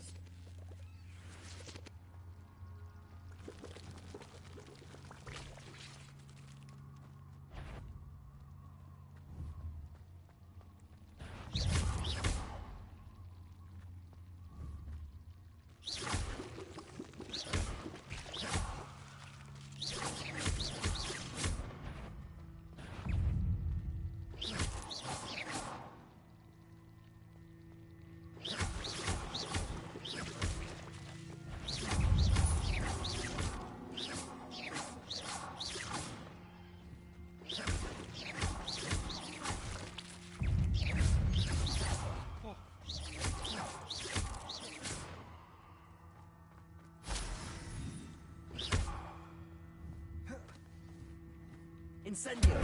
Incendio.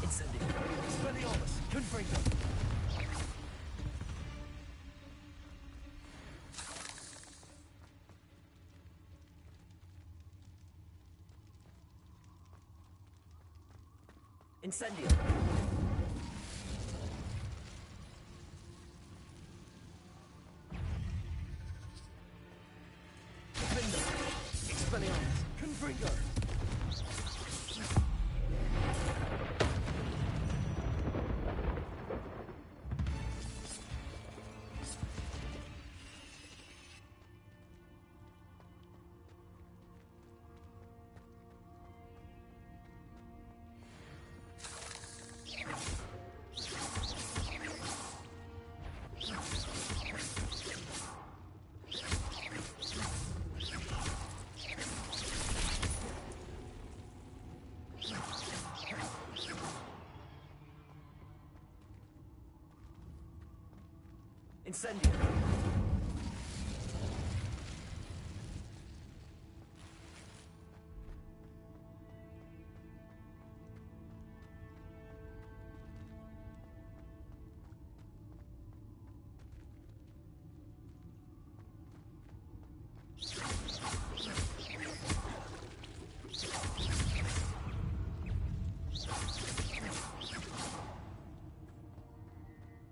Incendio. Expelliarmus. Confringo. Incendio. Expelliarmus. Confringo. Incendio.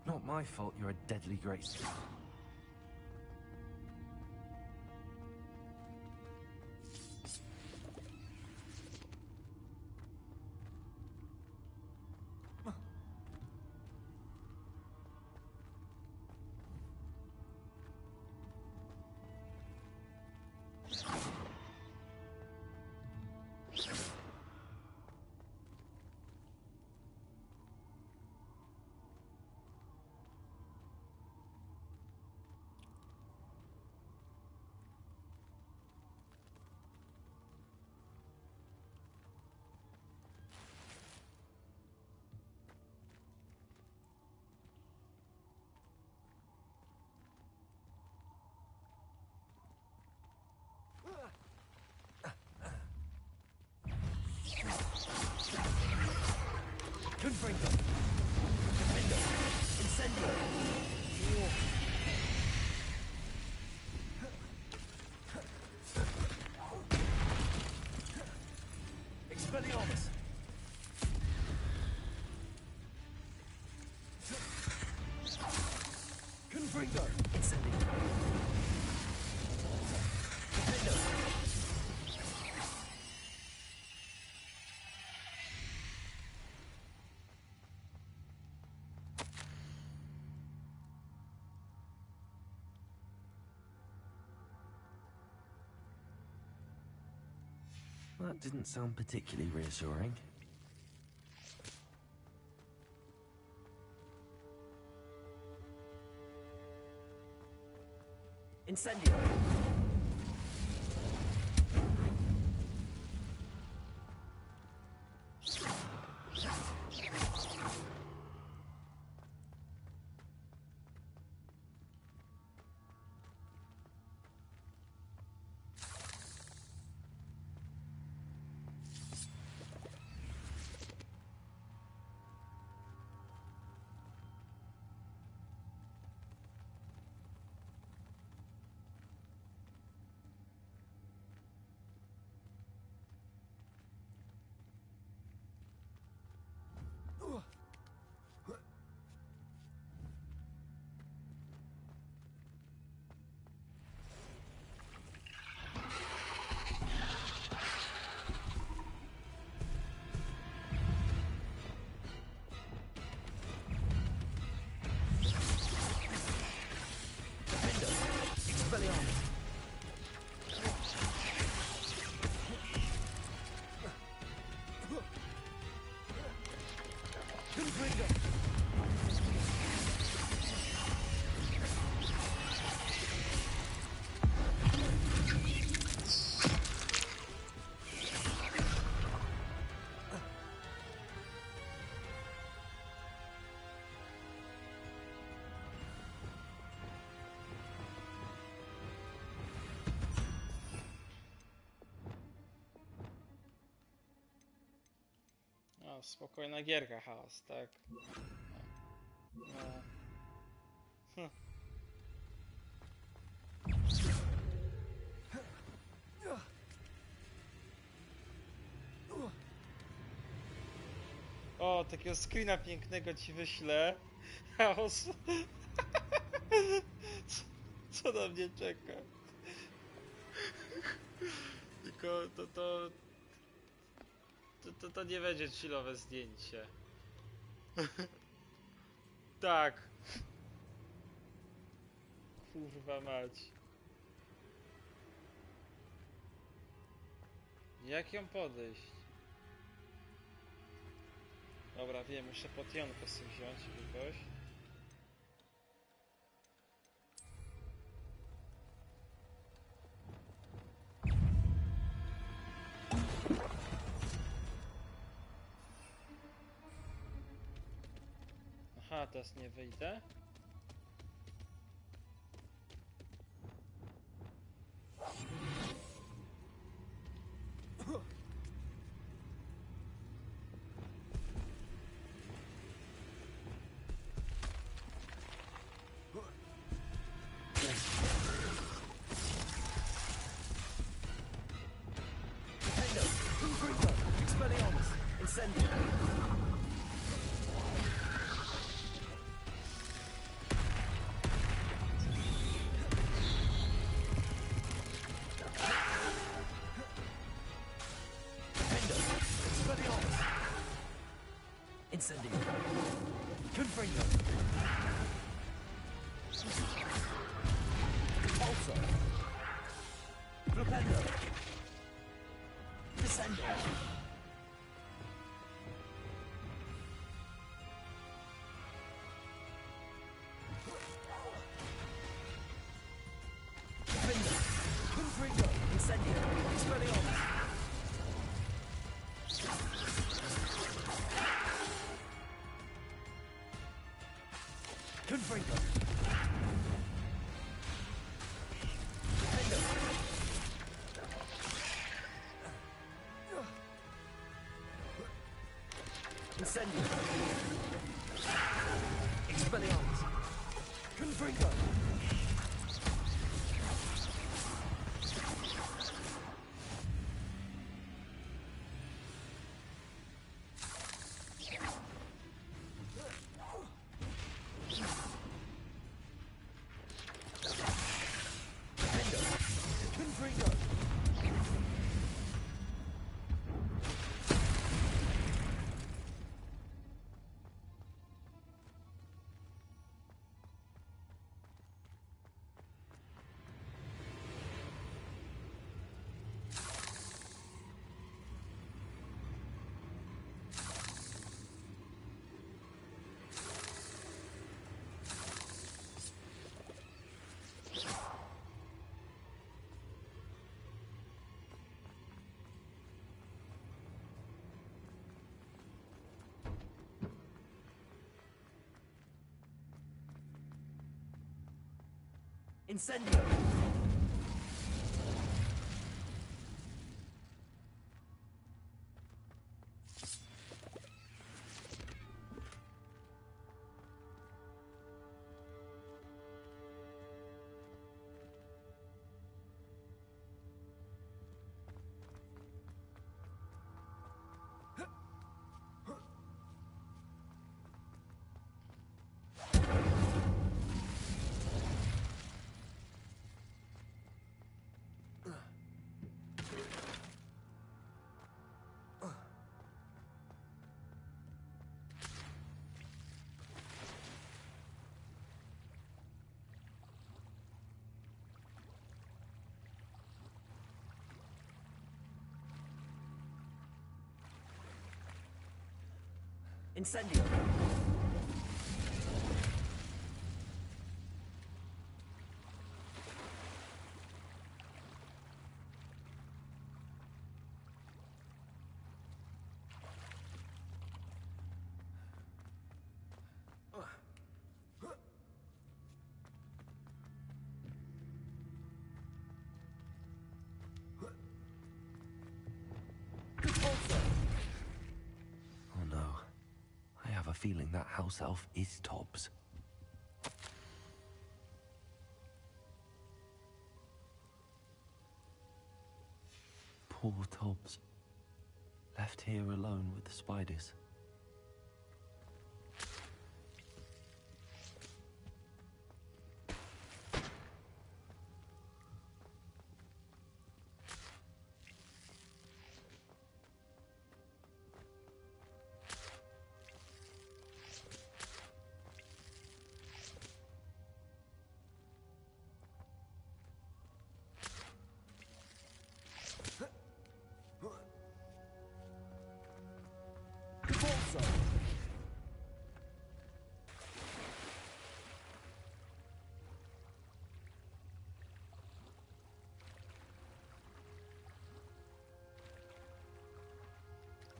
Not my fault you're a deadly great... Confringo. Defendo. Incendio. Expelliarmus. Confringo. Incendio. Defendo. That didn't sound particularly reassuring. Incendio. O, spokojna gierka, chaos, tak? No. Hm. O, takiego screena pięknego ci wyślę. Chaos. Co na mnie czeka? Tylko to nie będzie chillowe zdjęcie. Tak. Kurwa mać. Jak ją podejść? Dobra, wiem, muszę potionkę sobie wziąć jakiegoś. Aha, teraz nie wyjdę. Expelliarmus! Incendio! Expelliarmus! Incendio! Confringo! Pulsar! Flipendo! Descendo! Confringo! Incendio! Expelliarmus! Confringo! Incendio! Expelliarmus! Confringo! Confringo! Incendio! Incendio! Oh no. I have a feeling that house elf is Tobbs. Poor Tobbs. Left here alone with the spiders.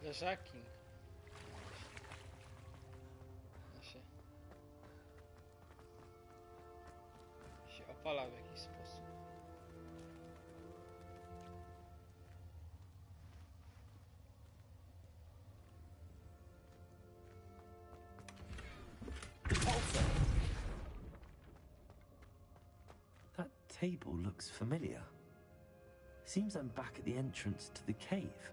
Leżaki. Się opala w jakiś sposób. table looks familiar. Seems I'm back at the entrance to the cave.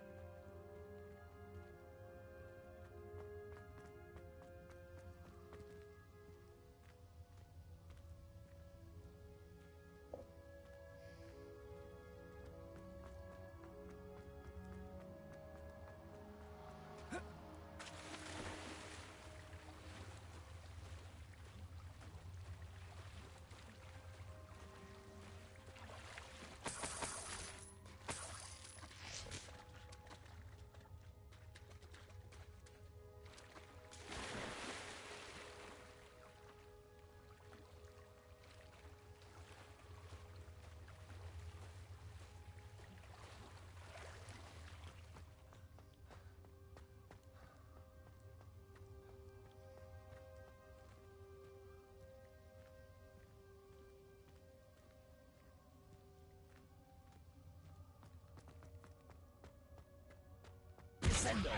Descendo!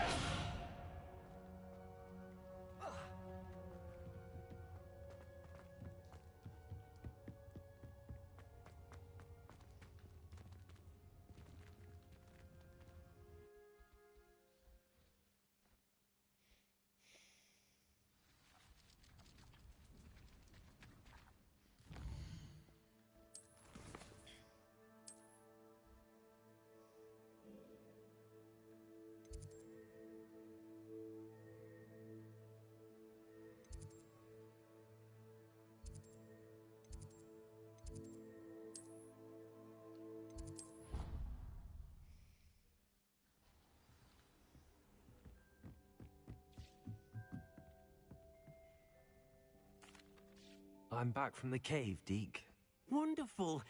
I'm back from the cave, Deke. Wonderful.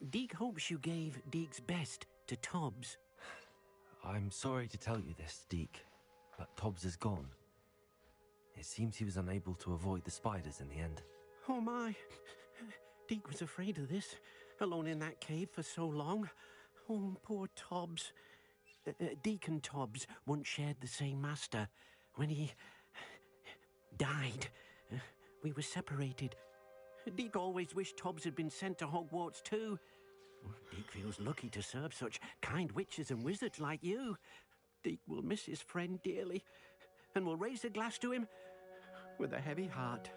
Deke hopes you gave Deke's best to Tobbs. I'm sorry to tell you this, Deke, but Tobbs is gone. It seems he was unable to avoid the spiders in the end. Oh my. Deke was afraid of this, alone in that cave for so long. Oh, poor Tobbs. Deke and Tobbs once shared the same master. When he died, we were separated. Deke always wished Tobbs had been sent to Hogwarts too. Deke feels lucky to serve such kind witches and wizards like you. Deke will miss his friend dearly, and will raise a glass to him with a heavy heart.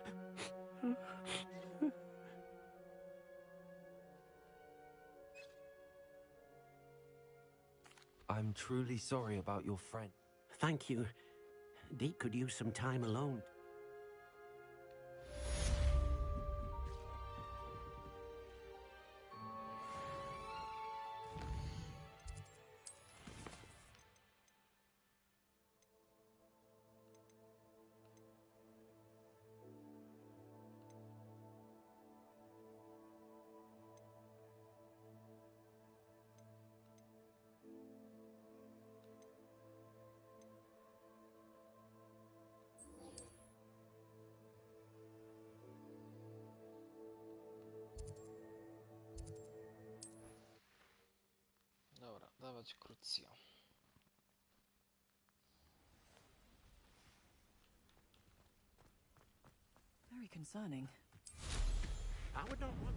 I'm truly sorry about your friend. Thank you. Deke could use some time alone. Dobra, dawać krucjo. Very concerning. I would not want...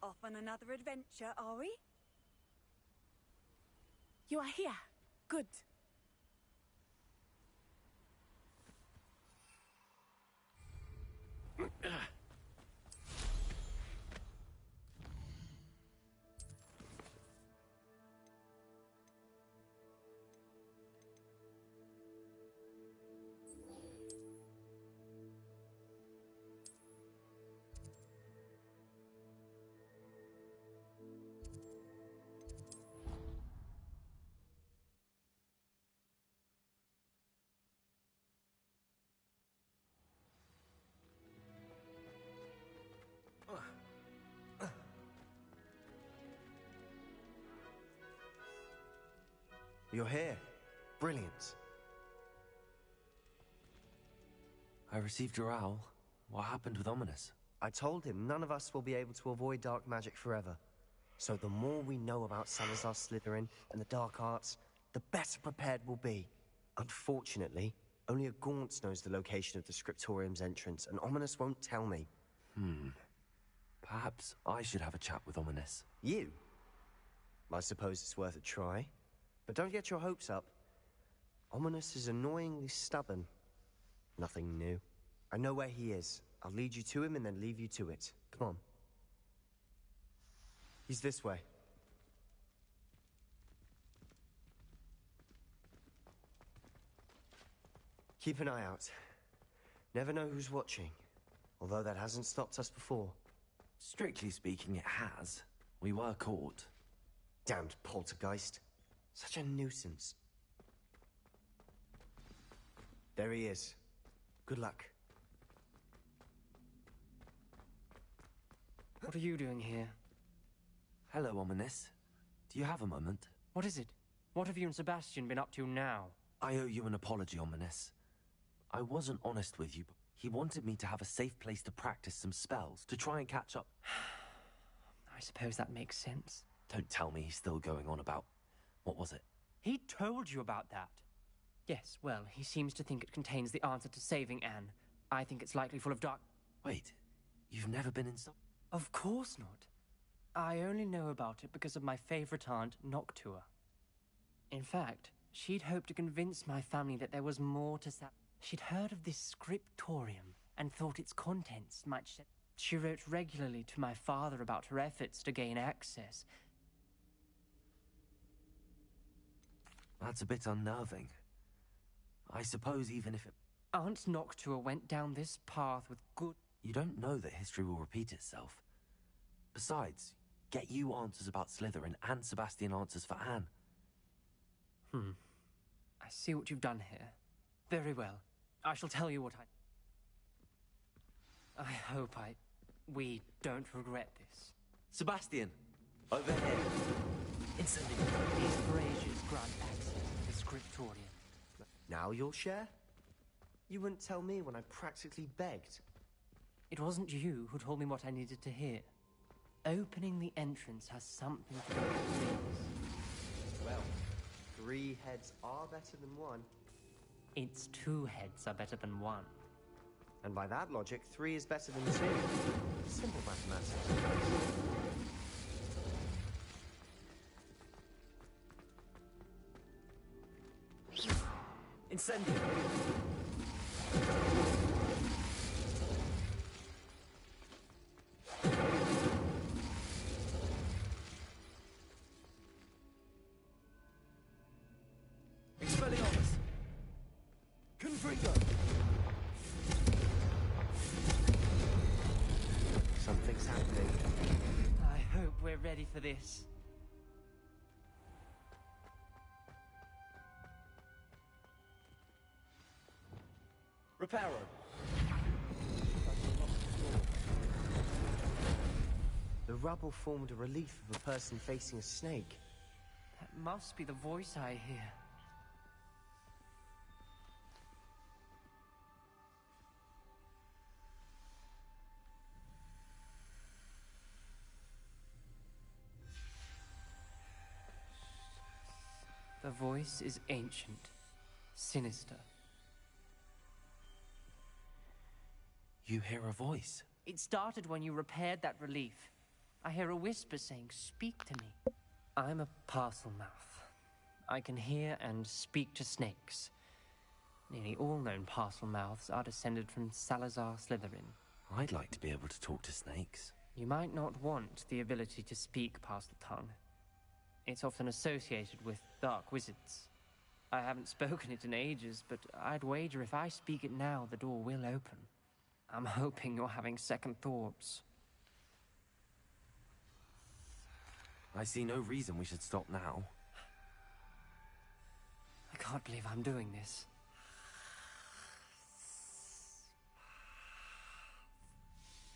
Off on another adventure, are we? You are here. Good. You're here. Brilliant. I received your owl. What happened with Ominous? I told him none of us will be able to avoid dark magic forever. So the more we know about Salazar Slytherin and the dark arts, the better prepared we'll be. Unfortunately, only a Gaunt knows the location of the Scriptorium's entrance, and Ominous won't tell me. Perhaps I should have a chat with Ominous. You? I suppose it's worth a try. But don't get your hopes up. Ominous is annoyingly stubborn. Nothing new. I know where he is. I'll lead you to him and then leave you to it. Come on. He's this way. Keep an eye out. Never know who's watching. Although that hasn't stopped us before. Strictly speaking, it has. We were caught. Damned poltergeist. Such a nuisance. There he is. Good luck. What are you doing here? Hello, Ominous. Do you have a moment? What is it? What have you and Sebastian been up to now? I owe you an apology, Ominous. I wasn't honest with you, but he wanted me to have a safe place to practice some spells, to try and catch up. I suppose that makes sense. Don't tell me he's still going on about... What was it? He told you about that. Yes, well, he seems to think it contains the answer to saving Anne. I think it's likely full of dark... Wait, you've never been inside? Of course not. I only know about it because of my favorite aunt, Noctua. In fact, she'd hoped to convince my family that there was more to She'd heard of this scriptorium and thought its contents might shed... She wrote regularly to my father about her efforts to gain access. That's a bit unnerving. I suppose even if it... Aunt Noctua went down this path with good... You don't know that history will repeat itself. Besides, get you answers about Slytherin and Sebastian answers for Anne. I see what you've done here. Very well. I shall tell you what I hope we don't regret this. Sebastian! Over here! Instantly! These braziers grant access to the scriptorium. Now you'll share? You wouldn't tell me when I practically begged. It wasn't you who told me what I needed to hear. Opening the entrance has something to do with this. Well, 3 heads are better than 1. It's 2 heads are better than 1. And by that logic, 3 is better than 2. Simple mathematics. Incendio! Expelliarmus! Confringo! Something's happening. I hope we're ready for this. Reparo! The rubble formed a relief of a person facing a snake. That must be the voice I hear. The voice is ancient, sinister. You hear a voice? It started when you repaired that relief. I hear a whisper saying, "Speak to me." I'm a parcel mouth. I can hear and speak to snakes. Nearly all known parcel mouths are descended from Salazar Slytherin. I'd like to be able to talk to snakes. You might not want the ability to speak parcel tongue. It's often associated with dark wizards. I haven't spoken it in ages, but I'd wager if I speak it now, the door will open. I'm hoping you're having second thoughts. I see no reason we should stop now. I can't believe I'm doing this.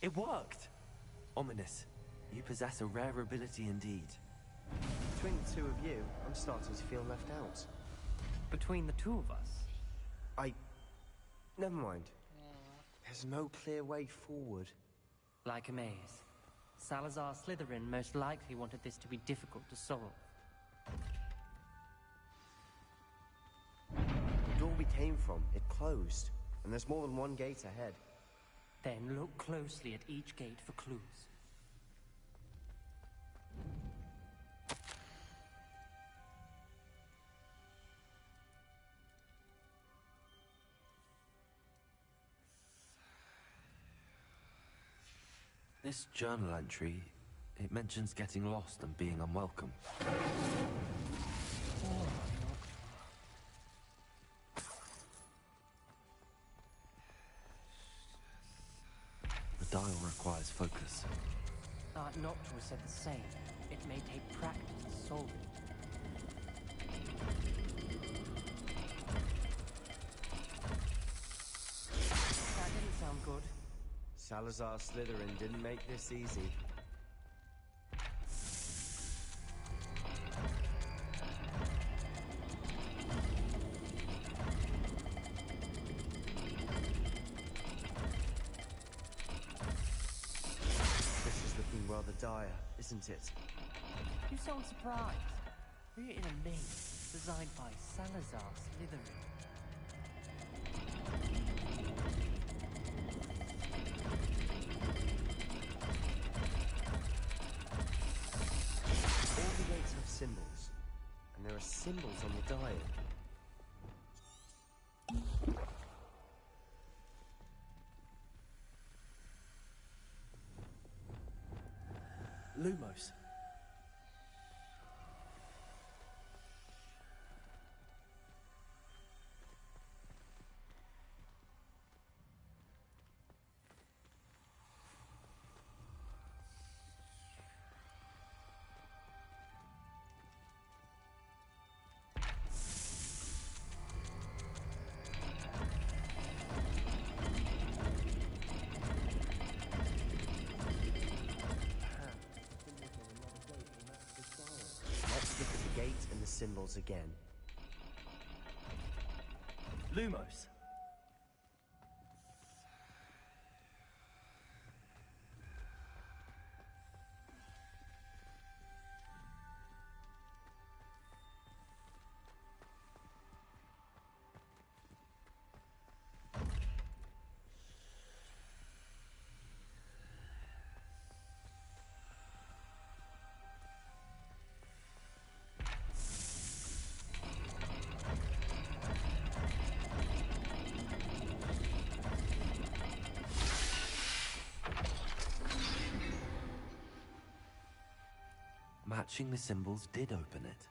It worked! Ominous, you possess a rare ability indeed. Between the 2 of you, I'm starting to feel left out. Between the 2 of us? Never mind. There's no clear way forward. Like a maze. Salazar Slytherin most likely wanted this to be difficult to solve. came from, it closed. And there's more than one gate ahead. Then look closely at each gate for clues. This journal entry, it mentions getting lost and being unwelcome. The dial requires focus. Noctua said the same. It may take practice to solve it. That didn't sound good. Salazar Slytherin didn't make this easy. This is looking rather dire, isn't it? You sound surprised. We're in a maze designed by Salazar Slytherin. All the gates have symbols, and there are symbols on the dial. Lumos. Let's look at the gate and the symbols again. Lumos. Matching the symbols did open it.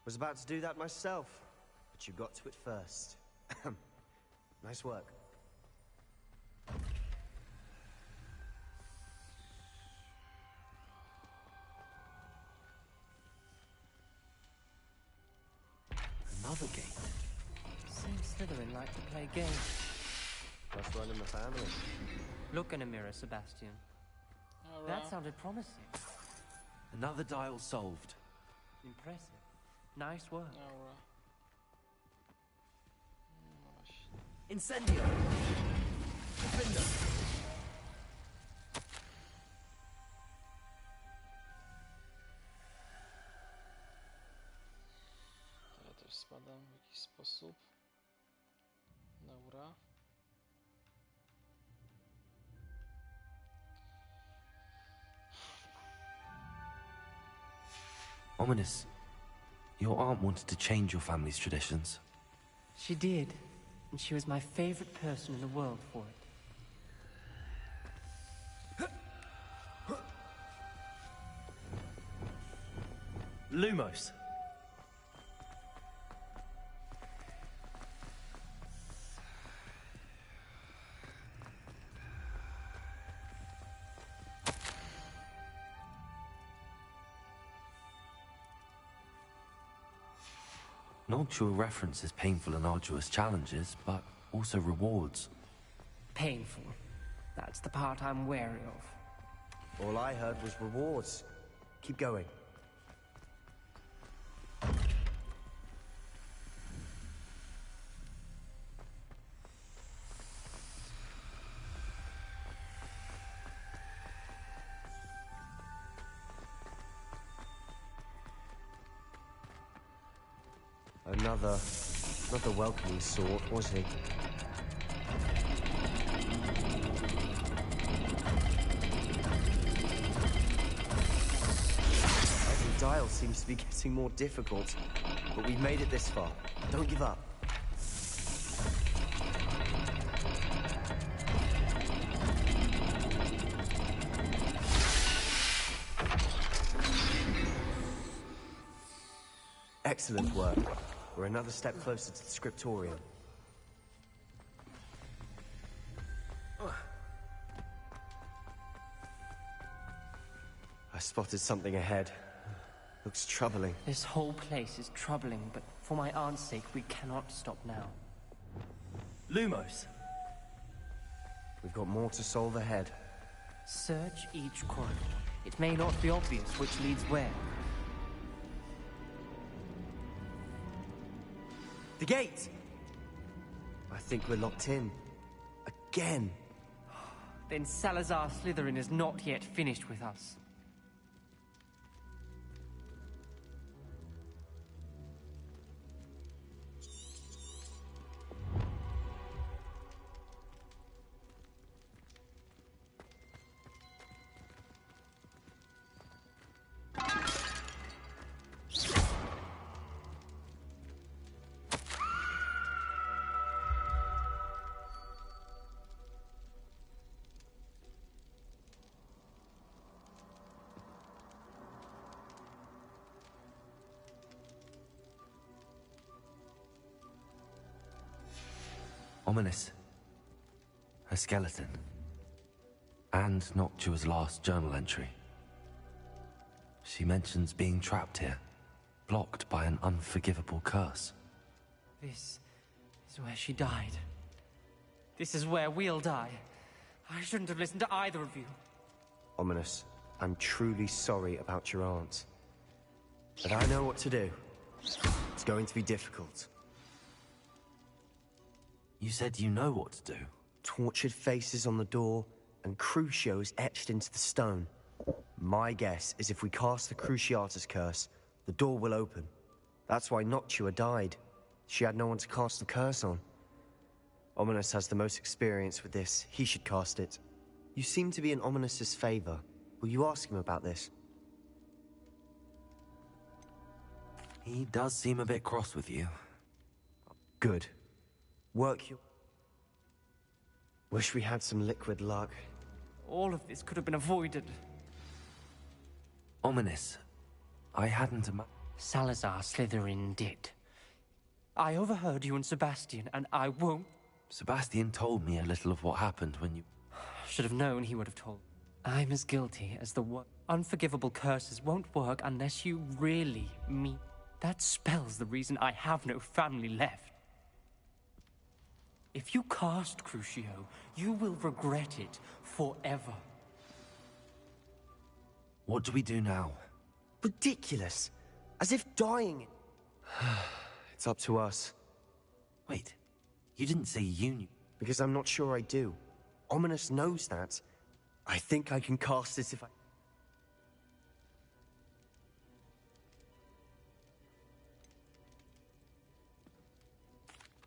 Was about to do that myself, but you got to it first. Nice work. Another gate. Seems Slytherin like to play games. Must run in the family. Look in a mirror, Sebastian. That sounded promising. Another dial solved. Impressive. Nice work. Incendio. Defender. Ja też spadam w jakiś sposób. Dobra. Ominous. Your aunt wanted to change your family's traditions. She did. And she was my favorite person in the world for it. Lumos. Noctua references painful and arduous challenges, but also rewards. Painful. That's the part I'm wary of. All I heard was rewards. Keep going. Another Not the welcoming sort, was he? Every dial seems to be getting more difficult, but we've made it this far. Don't give up. Excellent work. We're another step closer to the scriptorium. I spotted something ahead. Looks troubling. This whole place is troubling, but for my aunt's sake, we cannot stop now. Lumos. We've got more to solve ahead. Search each corridor. It may not be obvious which leads where. The gate! I think we're locked in. Again. Then Salazar Slytherin is not yet finished with us. Ominous. A skeleton. And Noctua's last journal entry. She mentions being trapped here, blocked by an unforgivable curse. This is where she died. This is where we'll die. I shouldn't have listened to either of you. Ominous, I'm truly sorry about your aunt. But I know what to do. It's going to be difficult. You said you know what to do. Tortured faces on the door, and Crucios etched into the stone. My guess is if we cast the Cruciatus curse, the door will open. That's why Noctua died. She had no one to cast the curse on. Ominous has the most experience with this. He should cast it. You seem to be in Ominous's favor. Will you ask him about this? He does seem a bit cross with you. Good. Work your... Wish we had some liquid luck. All of this could have been avoided. Ominous. I hadn't Salazar Slytherin did. I overheard you and Sebastian, and I won't... Sebastian told me a little of what happened when you... Should have known he would have told. I'm as guilty as the unforgivable curses won't work unless you really mean... That spells the reason I have no family left. If you cast Crucio, you will regret it forever. What do we do now? Ridiculous. As if dying... It's up to us. Wait, you didn't say you knew. Because I'm not sure I do. Ominous knows that. I think I can cast this if I...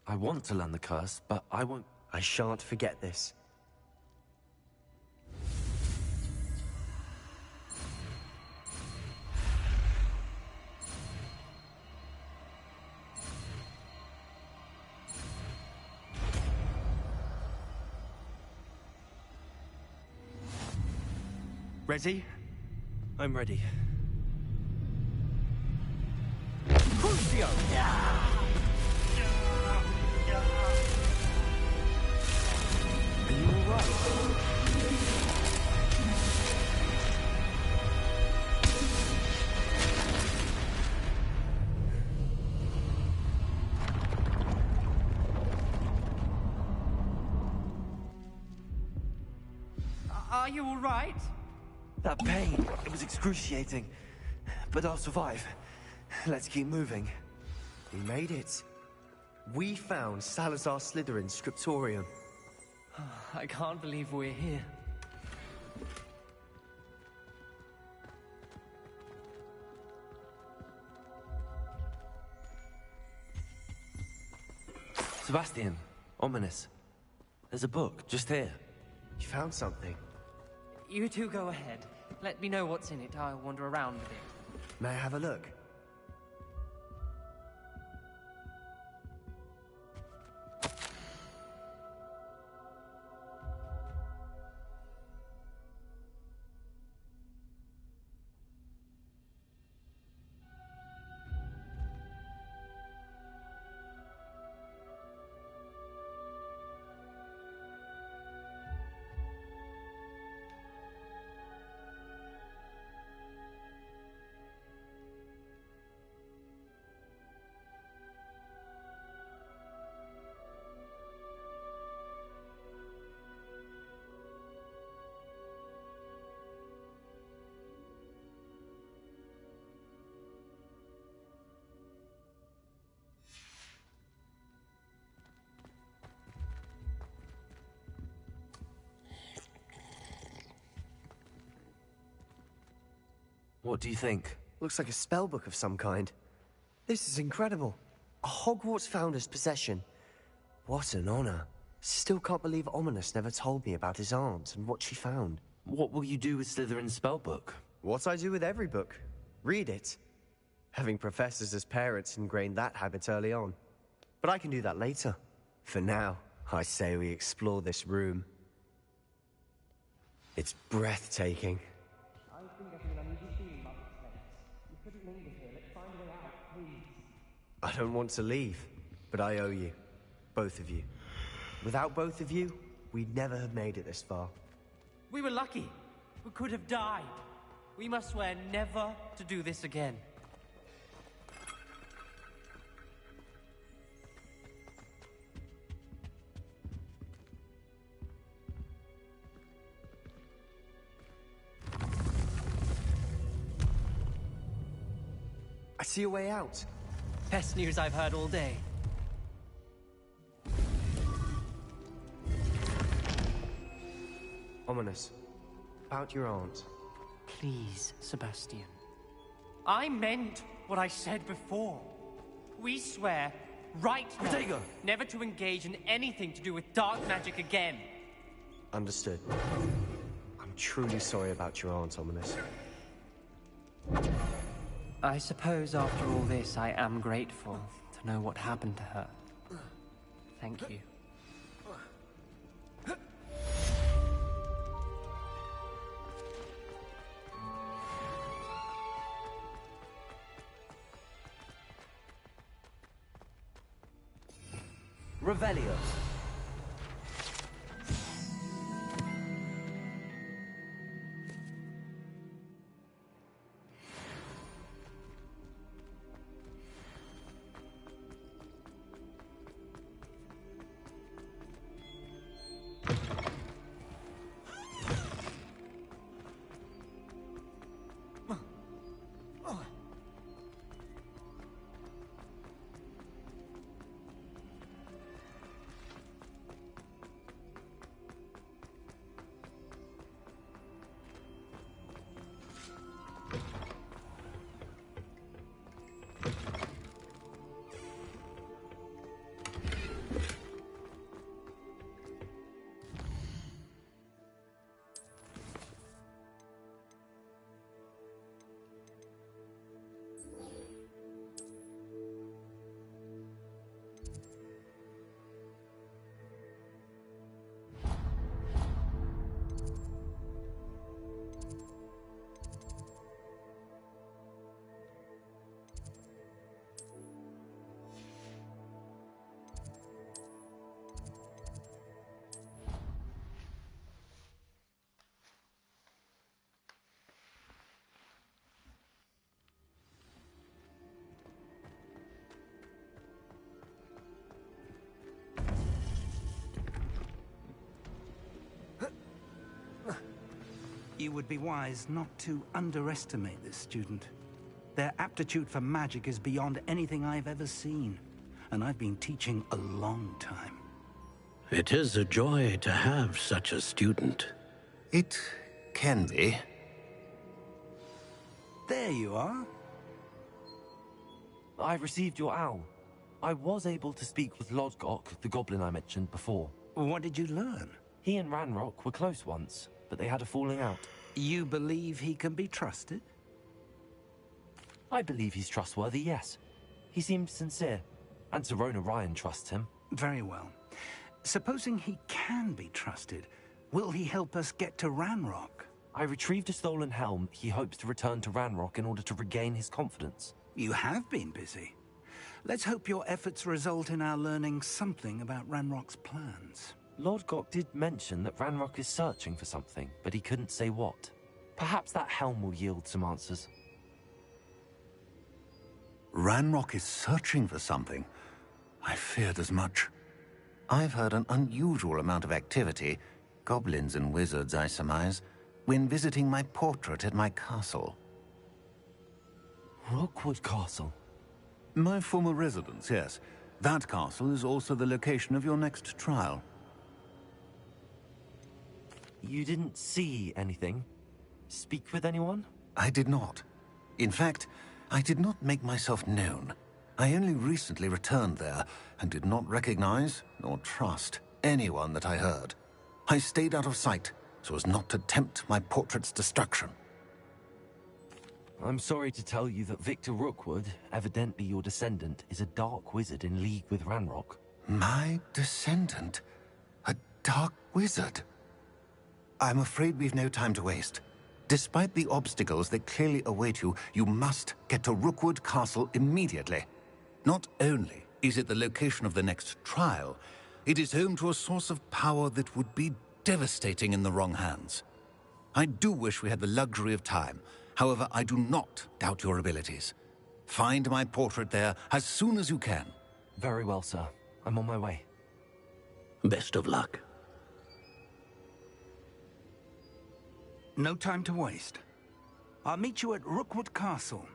I want to learn the curse, but I won't... I shan't forget this. Ready? I'm ready. Crucio! Are you alright? Are you alright? That pain, it was excruciating. But I'll survive. Let's keep moving. We made it. We found Salazar Slytherin's scriptorium. I can't believe we're here. Sebastian, ominous. There's a book, just here. You found something? You two go ahead. Let me know what's in it. I'll wander around with it. May I have a look? What do you think? Looks like a spellbook of some kind. This is incredible. A Hogwarts founder's possession. What an honor. Still can't believe Ominous never told me about his aunt and what she found. What will you do with Slytherin's spellbook? What I do with every book. Read it. Having professors as parents ingrained that habit early on. But I can do that later. For now, I say we explore this room. It's breathtaking. I don't want to leave, but I owe you. Both of you. Without both of you, we'd never have made it this far. We were lucky. We could have died. We must swear never to do this again. I see a way out. Best news I've heard all day. Ominous. About your aunt. Please, Sebastian. I meant what I said before. We swear, right now, Protego! never to engage in anything to do with dark magic again. Understood. I'm truly sorry about your aunt, Ominous. I suppose after all this, I am grateful to know what happened to her. Thank you. Revelio. You would be wise not to underestimate this student. Their aptitude for magic is beyond anything I've ever seen, and I've been teaching a long time. It is a joy to have such a student. It can be. There you are. I've received your owl. I was able to speak with Lodgok, the goblin I mentioned before. What did you learn? He and Ranrock were close once, but they had a falling out. You believe he can be trusted? I believe he's trustworthy, yes. He seemed sincere, and Serona Ryan trusts him. Very well. Supposing he can be trusted, will he help us get to Ranrock? I retrieved a stolen helm. He hopes to return to Ranrock in order to regain his confidence. You have been busy. Let's hope your efforts result in our learning something about Ranrock's plans. Lodgok did mention that Ranrock is searching for something, but he couldn't say what. Perhaps that helm will yield some answers. Ranrock is searching for something? I feared as much. I've heard an unusual amount of activity, goblins and wizards, I surmise, when visiting my portrait at my castle. Rookwood Castle? My former residence, yes. That castle is also the location of your next trial. You didn't see anything? Speak with anyone? I did not. In fact, I did not make myself known. I only recently returned there, and did not recognize, nor trust, anyone that I heard. I stayed out of sight, so as not to tempt my portrait's destruction. I'm sorry to tell you that Victor Rookwood, evidently your descendant, is a dark wizard in league with Ranrock. My descendant? A dark wizard? I'm afraid we've no time to waste. Despite the obstacles that clearly await you, you must get to Rookwood Castle immediately. Not only is it the location of the next trial, it is home to a source of power that would be devastating in the wrong hands. I do wish we had the luxury of time. However, I do not doubt your abilities. Find my portrait there as soon as you can. Very well, sir. I'm on my way. Best of luck. No time to waste. I'll meet you at Rookwood Castle.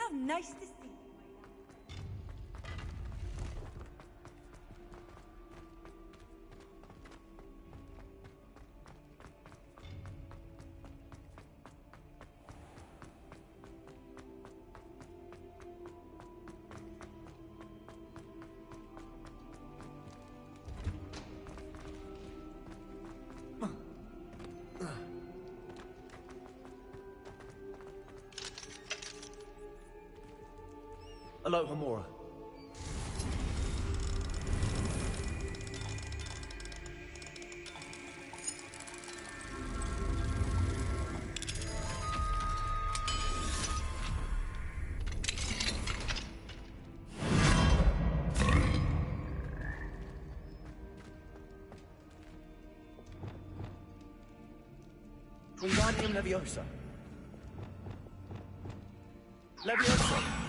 How nice to see you. Hello, Homura. Wingardium Leviosa. Leviosa!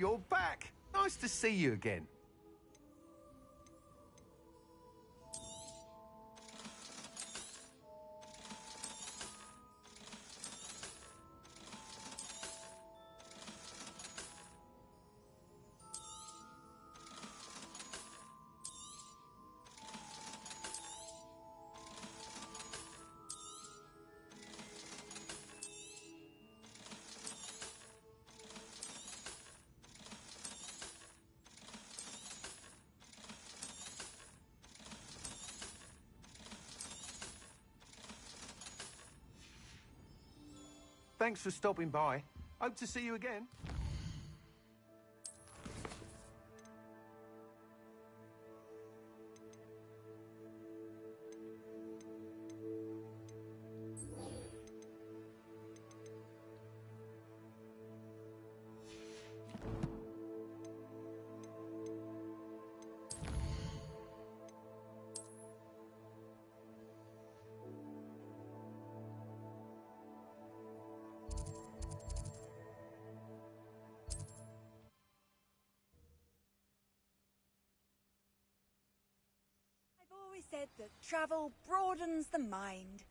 you're back. Nice to see you again. Thanks for stopping by. Hope to see you again. I've always said that travel broadens the mind.